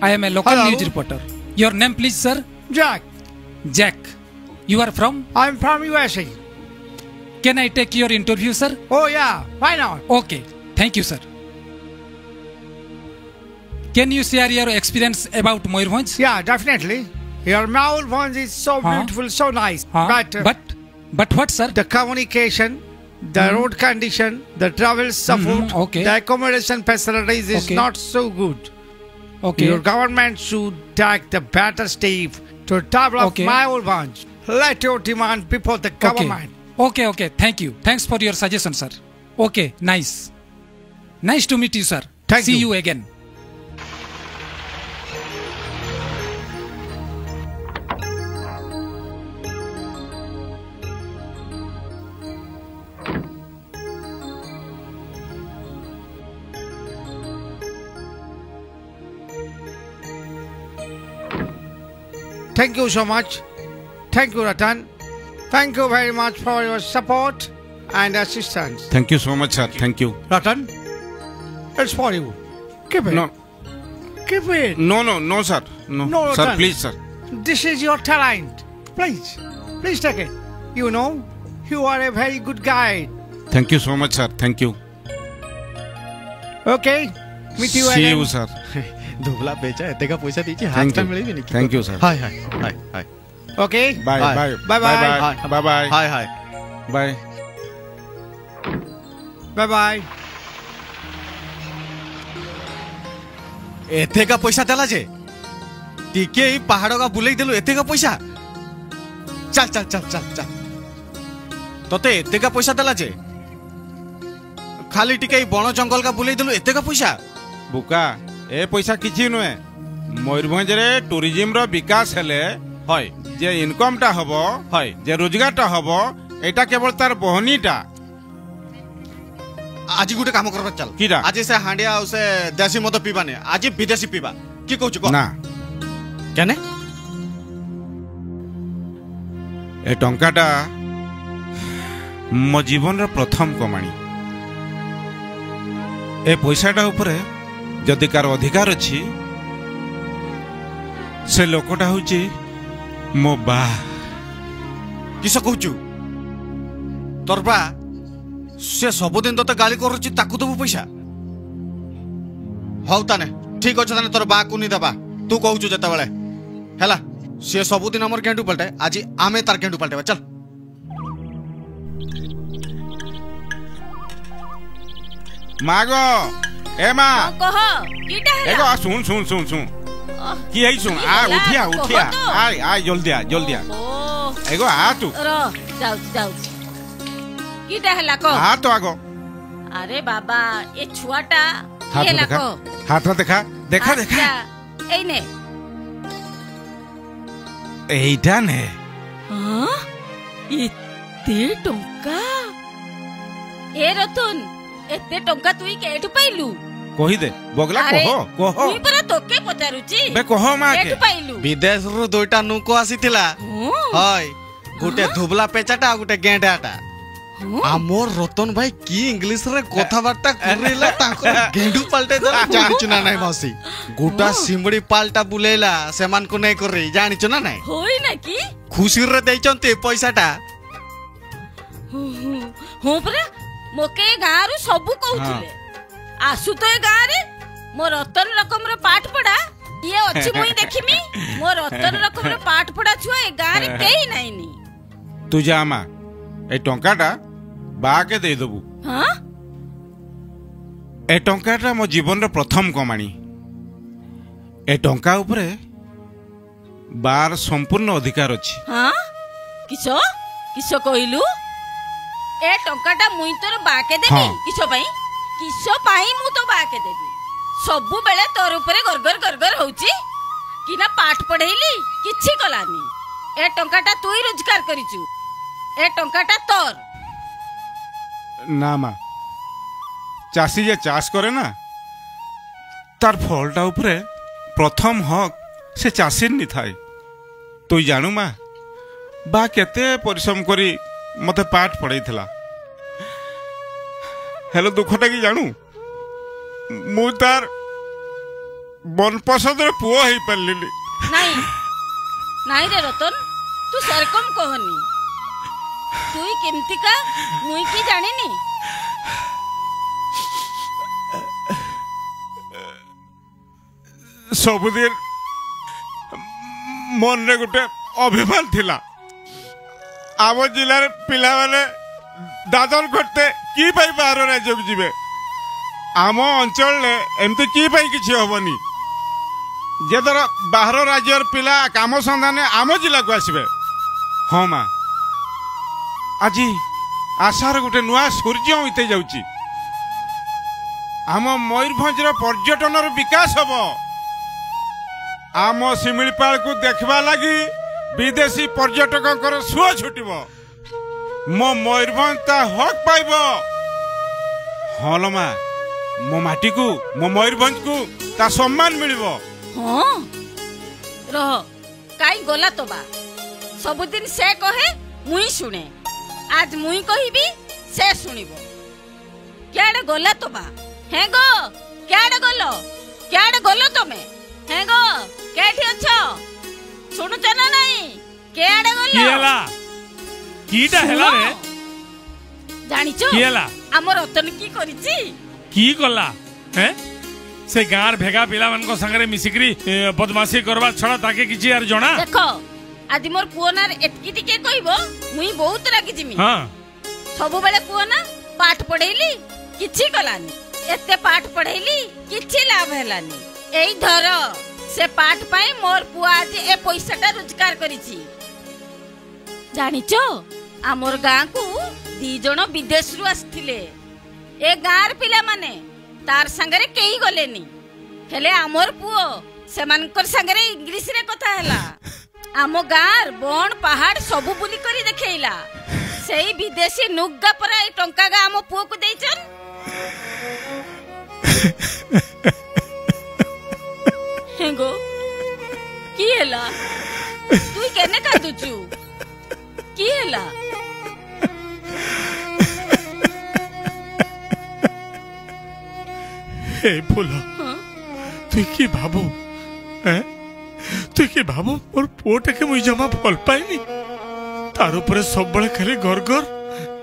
I am a local Hello. news reporter. Your name, please, sir? Jack. Jack. You are from? I'm from USA. Can I take your interview, sir? Oh yeah, why not? Okay, thank you, sir. Can you share your experience about Mayurbhanj? Yeah, definitely. Your Mayurbhanj is so beautiful, so nice. But what, sir? The communication, the road condition, the travel support, okay. the accommodation facilities is Okay. not so good. Okay. Your government should take the better step to develop Okay. Mayurbhanj. Let your demand before the government. Okay. Thank you. Thanks for your suggestion, sir. Okay, nice. Nice to meet you, sir. See you again. Thank you so much. Thank you, Ratan. Thank you very much for your support and assistance. Thank you so much, sir. Thank you. Ratan, it's for you. Keep it. No. Keep it. No, sir. No, sir, Ratan. please, sir. This is your talent. Please take it. You know, you are a very good guide. Thank you so much, sir. Thank you. Okay, meet you See again. you, sir. धुबला बेचा एते का पैसा दीजिए हाथ Thank का you. मिले भी नहीं Thank you, sir. Hi okay Bye, bye, bye bye, bye bye, bye. Hi Bye. Bye bye एथे का पैसा देला जे टिके ही पहाड़ का बुलाई देलु एथे का पैसा चल चल चल चल चल तोते एथे का पैसा देला जे खाली टिके ही बण जंगल का बुलाई देलु एथे का पैसा बुका ए पैसा किछि नुए मयूरभंज रे टूरिज्म रो विकास हेले होय जे इनकम टा हबो होय जे रोजगार टा हबो एटा केवल तार बहनीटा आज गुटे काम करबा चल कीरा आज से हांडिया उसे देसी मद पीबा ने आज विदेशी पीबा की कहू को ना केने ए टंकाटा मो जीवन रो प्रथम कमाणी ए पैसाटा ऊपर जदि कार अधिकार अछि से लोकटा होची मो बा किस कहू तोर बा से सबुदिन तो गाली करुची ताकू देबू पैसा हौ ताने ठीक अछि ताने तोर बा को नि दबा तू कहू जते बेले हैला से सबुदिन हमर गेंडू पलटे आज आमे तार गेंडू पलटेबा चल मागो ए मा कह कीटा है एगो सुन सुन सुन सुन की है सुन आ उठिया आ जल्दी आ एगो आ तू जाऊ कीटा है को आ तो आगो अरे बाबा ये छुआटा हाथ ये देखा लाको हाथ देखा देखा देखा एने एइटा ने हां एते टंका ए रतन एते टंका तुई केठु पाइलु कहि दे बगला कहो तुई परा तोके पचारुची बे कहो मा केठु पाइलु विदेश रो दुईटा नुको आसीतिला हाय गुटे धुबला पेचाटा गुटे गेंडाटा आमोर रतन भाई की इंग्लिश रे कथा बार्ता करेला ताको गेंडू पलटे जानिछु ना नाही मौसी गुटा सिमड़ी पाल्टा बुलेला सेमान को नै करे जानिछु ना नाही होई ना की खुशी रे दैचंते पैसाटा हो परा मोके गारू सबु कहउथिले आसु तो ए गारे मो रतन रकम रो पाठ पढ़ा ये अछि मुई देखिमी मो रतन रकम रो पाठ पढ़ा छुआ ए गारे केही नाही नी तू जामा ए टंकाटा बा के दे दबु हां ए टंकाटा मो जीवन रो प्रथम कमाणी ए टंका ऊपरे बार संपूर्ण अधिकार अछि हां किसो किसो कहिलु ए टंकाटा मुई तोर बाके देबी किसो पाई मु तो बाके देबी सबु बेले तोर ऊपर गरगर गरगर होउची कि ना पाठ पढेइली किछि कलानी ए टंकाटा तुई रोजगार करिचु ए टंकाटा तोर ना मा चासी जे चाष करे ना तार फलटा ऊपरे प्रथम हक से चासी नि थाए तू जानू मा बा केते परिश्रम करी मते पाठ पढ़ाइथिला हेलो दुखटा की जानू मु तार मन पसंद रे पुओ हेई परलिली नहीं नहीं रे रतन तू सरकम कहनी तुई केमती का मुई की जानिनी सबुदिन मन रे गुटे अभिमान थिला आम जिलार पिला माने दादन करते की पाई बाहर राज्य को जीवे आम अंचल एमती की पाई किछि होबनी जे धर बाहर राज्यर पिला काम संधान आम जिला को आसबे हाँ माँ आज आशार गोटे नुआ सूर्य उइते जाउची आम मयूरभंज पर्यटन विकास हम आम शिमिलीपाल को देखबा लगी विदेशी पर्यटक सुओ छुटब मो मयूरभंज ता हक पाइब हाँ लो माँ मो माटी को मो मयूरभंज को ता सम्मान मिलिब हाँ रह काई गला तो बा सबुदिन से कहे मुई सुने आज मुई कहिबी से सुनिबो क्याडे गला तो बा हे गो क्याडे गलो तमे हे गो केठी अछो सुनुच ना नहीं क्याडे गलो किएला कीटा हेला रे जानिचो किएला हमर रतन की करिछि की कला हैं से गार भेगा पिला मन को संगरे मिसिकरी बदमाशी करबा छड़ा ताके किछि यार जणा देखो आदि मोर पुओनार एतकी टिके कहबो मुई बहुत रागी जिमी हां सब बेले पुओना पाठ पढैली किछि कलानी एते पाठ पढैली किछि लाभ हेलानी एई धर से पाठ पाए मोर पुआ आज ए पैसाटा रोजगार करिछि जानिचो आमर गाँ को 2 जण विदेश रु आस्थिले ए गाँर पिला माने तार संगरे केही गलेनी हेले आमर पुओ सेमानकर संगरे इंग्लिश रे कथा हैला आमो गाँर बन पहाड़ सबु बुली करी देखेइला सेही विदेशी नुग्गा परा ए टंका गा आमो पुओ को देइचन हेगो की हैला तू केने कादुचू की हैला हे फुला तू की भाबो हैं तू की भाबो मोर पोटे के मुई जमा फल पाइनी तार ऊपर सब बळे खाली घर घर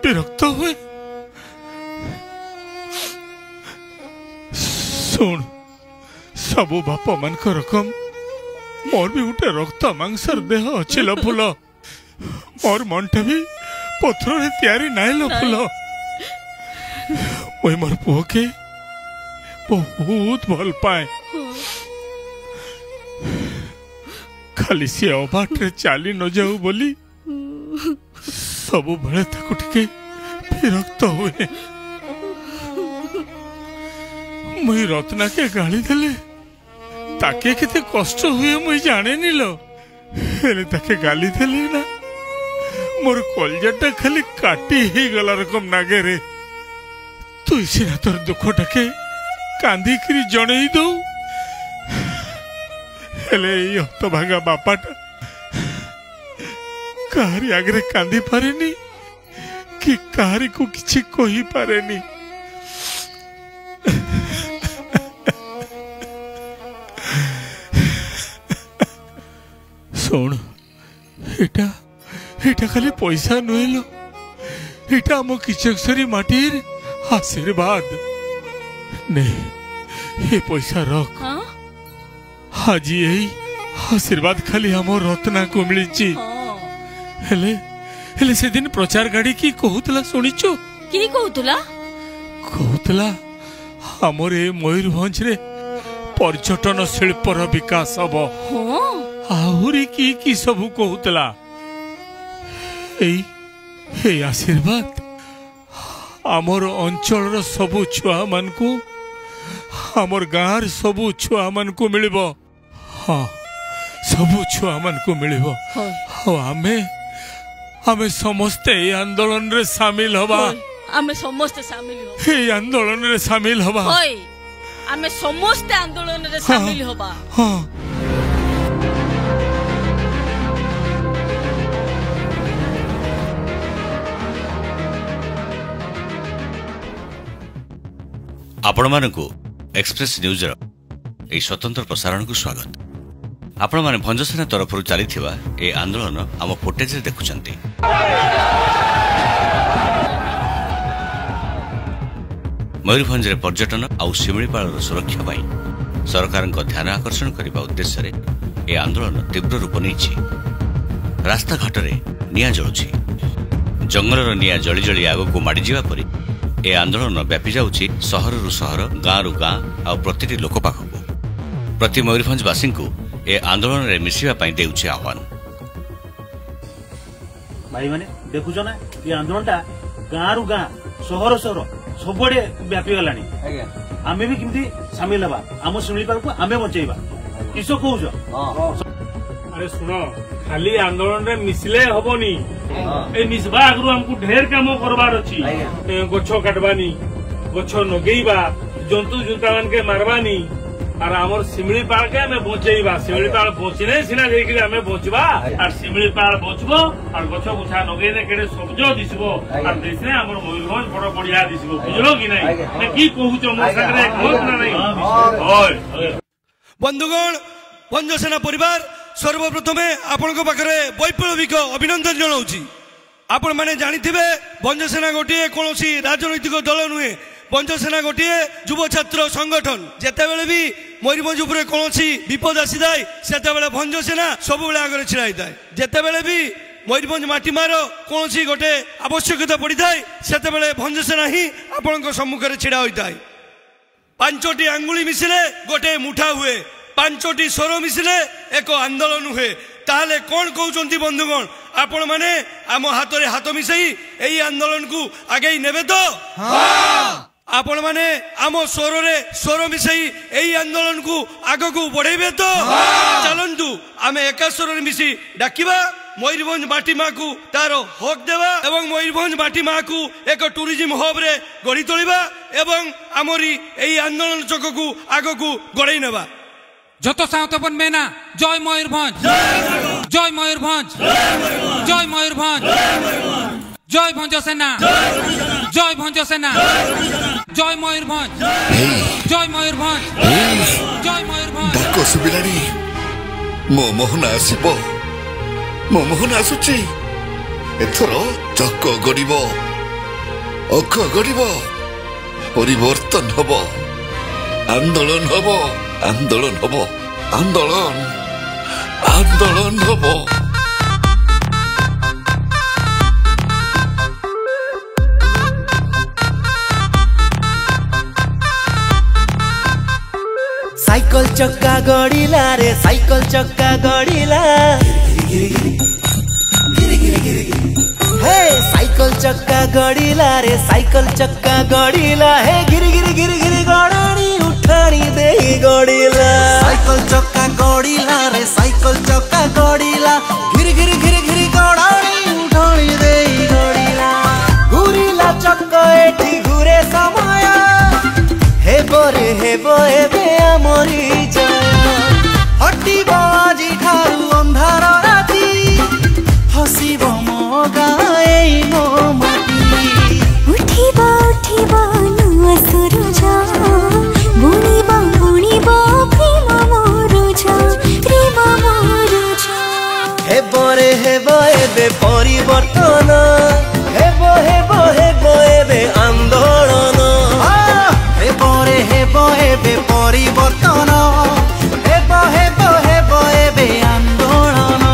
विरक्त हुए सुन सबु बाप मन को रकम मोर भी उठे रक्त मांसर देह अछि लो फुल मोर मनटा भी पत्थर रे तयारी नाइ लो फुल ओय मोर पुओ के बहुत भल पाए खाली सी अबाट चली न जाऊ बोली सबु बेले ताको टिके विरक्त हुए मुई रत्ना के गाली देले ताके केते कष्ट हुए मुई जाने निलो हेले ताके गाली देले ना मोर कलजाटा खाली काटी ही गला रकम नागे रे तू सिना तोर दुखटाके कांदी करी जणई दो हेले तो भागा बापाटा काहारी आगरे कांदी पारेनी कि काहारी को किछि कहि पारेनी सुन एटा एटा खाली पैसा नुहेलो एटा हम किचकसरी माटीर आशीर्वाद नहीं ये पैसा रख आज यही आशीर्वाद खाली हम रत्ना को मिली हेले हेले से दिन प्रचार गाड़ी की कहूतला सुनिचो की कहूतला हमर ए मयूरभंज रे पर्यटन शिल्पर विकास हबो आहुरी की सब कहूतला ए आशीर्वाद आमर अंचल सबु छुआ मान को आमर गाँर सबु छुआ मान को मिलिबो हाँ सबु छुआ मान को मिलिबो आमे समस्ते ए आंदोलन रे शामिल हबा आमे समस्ते शामिल हबा ए आंदोलन रे शामिल हबा होय आमे समस्ते आंदोलन रे शामिल हबा हाँ आपण मानकु एक्सप्रेस न्यूज रो ए स्वतंत्र प्रसारण को स्वागत आपण माने भंजसेना तरफ चली ए आंदोलन आम फुटेज रे देखुचंती मयूरभंज रे पर्यटन आउ शिमिलीपाल सुरक्षा पाई सरकार ध्यान आकर्षण करने उद्देश्य रे ए आंदोलन तीव्र रूप नहीं रास्ता घाट रे निया जलुछि जंगल निया जली जली आग को माड़ी जावा परी ए आंदोलन व्यापी जाउछि शहर रु शहर गाँ रु गाँ आ प्रतिटी लोक पाखकु प्रति मयूरभंजवासी को ए आंदोलन रे मिसिबा पई देउछि आह्वान भाई माने देखुछो ना ये आंदोलनटा गाँ रु गाँ शहर शहर सबडे व्यापी गलानी आमे भी किमती शामिल हबा आम शिमिलीपाल को आमे बचैबा किसो कहउछो अरे सुनो खाली आंदोलन रे मिसले हबनी ए मिसबा आगु हमकु ढेर काम करबार अछि गछ काटबानी गछ नगेइबा जंतु जुंता मान के मारबानी আর আমার শিমিলিপাড়কে আমি বঞ্চাইবা শিমিলিপাড় বঞ্চিলে সিনা যাইকি আমি বঞ্চবা আর শিমিলিপাড় বঞ্চব আর গছ গুছা নগেইলে কেড়ে সবজ দিসব আর দেশে আমার ময়ূরভঞ্জ বড় বড়িয়া দিসব বুঝলো কি নাই না কি কহুছ মো সাগরে একমত না নাই হয় বন্ধুগণ ভঞ্জসেনা পরিবার সর্বপ্রথমে আপনার পাখে বৈপ্লবিক অভিনন্দন জনাওছি। आपण मैंने जानिथिबे भंजसेना गोटे कौनसी राजनैतिक दल नुहे भंजसेना गोटे युव छात्र संगठन जेतेबेले भी मयूरभंज उपरे कौनसी विपद आसी थाए सेतेबेले भंजसेना सबुबेले आगे छिड़ा थाए जेतेबेले भी मयूरभंज माटीमार कौनसी गोटे आवश्यकता पड़ी थाए सेतेबेले भंजसेना ही आपणक सम्मुखरे छिड़ा होता है। पांचटी आंगुली मिसिले गोटे मुठा हुए पांचटी स्वर मिसिले एक आंदोलन हुए ताले कौन कहते बंधुगण आपण माने आम हाथ में हाथ मिसई यही आंदोलन को आगे नेबे तो आपण माने आम स्वर रे स्वर मिसई यही आंदोलन को आग को बढ़ेबे तो चलंतु आमे एका स्वर मिसी डाकिबा मयूरभंज माटी माँ को तार हक देवा एवं मयूरभंज माटी माँ को एक टूरिज्म हब रे गढ़ी तोलिबा एवं आमरी यही आंदोलन चक को आग को गड़े नेबा যত সাঁওতাপন মেনা জয় ময়ূরভঞ্জ জয় ময়ূরভঞ্জ জয় ময়ূরভঞ্জ জয় ভঞ্জসেনা জয় ভঞ্জসেনা জয় ময়ূরভঞ্জ জয় ময়ূরভঞ্জ জয় ময়ূরভঞ্জ ডাক সুবিলানি মো মোহন আসিব মো মোহন আসুচি এথর চক গড়িব অখ গড়িব পরিবর্তন হব আন্দোলন হব आंदोलन हब आंदोलन आंदोलन हब साइकल चक्का गड़िला रे साइकल चक्का गड़िला हे साइकल चक्का गड़िला रे साइकल चक्का गड़िला हे गिरी गिरी गिरी गिरी गड़ानी उठानी दे गड़िला साइकल चक्का गड़िला रे साइकल चक्का गड़िला गिरी गिरी गिरी गिरी गड़ानी उठानी दे गड़िला घुरिला चक्का एठी घुरे समय हेबो एबे आमरी जय हटिबो आजि ठारू अंधार राति हसिबो मो गाए मो माटी उठिबो उठिबो नुआ सुरुज बुणिबो बुणिबो प्रेम मोरुज हेबो एबे परिवर्तन हेबो एबे आंदोलन हेबो एबे परिवर्तन हेबो एबे आंदोलन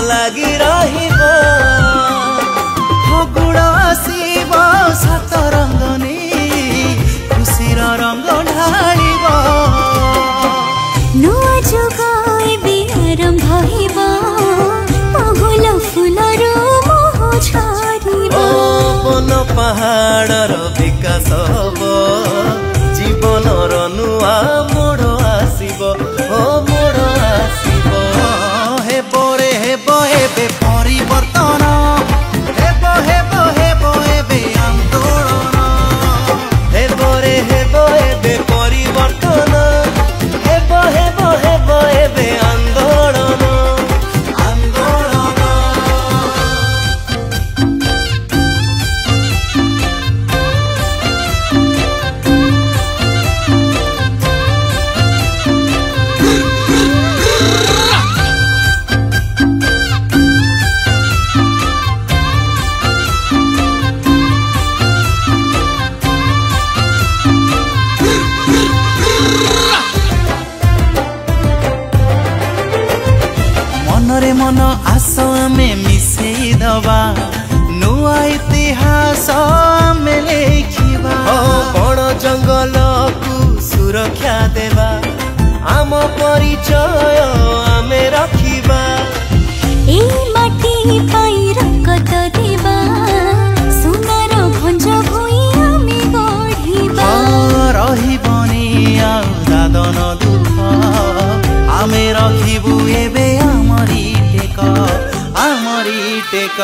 लगी रहिब फगुण आसीब सात रंगनी खुशीर रंग ढालिब नुआ जुग एबे आरंभ हेब पहुल फुलर मोह झरिब बन पहाड़र विकास हब जीवनर नुआ मोड़ आसीब मोड़ आसीब हेबो एबे परिवर्तन हेबो एबे आंदोलन हेबो एबे परिवर्तन हेबो एबे आंदोलन आंदोलन इतिहास आमे लेखिबा बड़ जंगल को सुरक्षा देबा आम परिचय आमे रखिबा ए माटी पाई रकत देबा सुनार भंज भई आमे गढ़िबा रहिबनी आ दादन दुख आमे रखिबु एबे आमरी टेक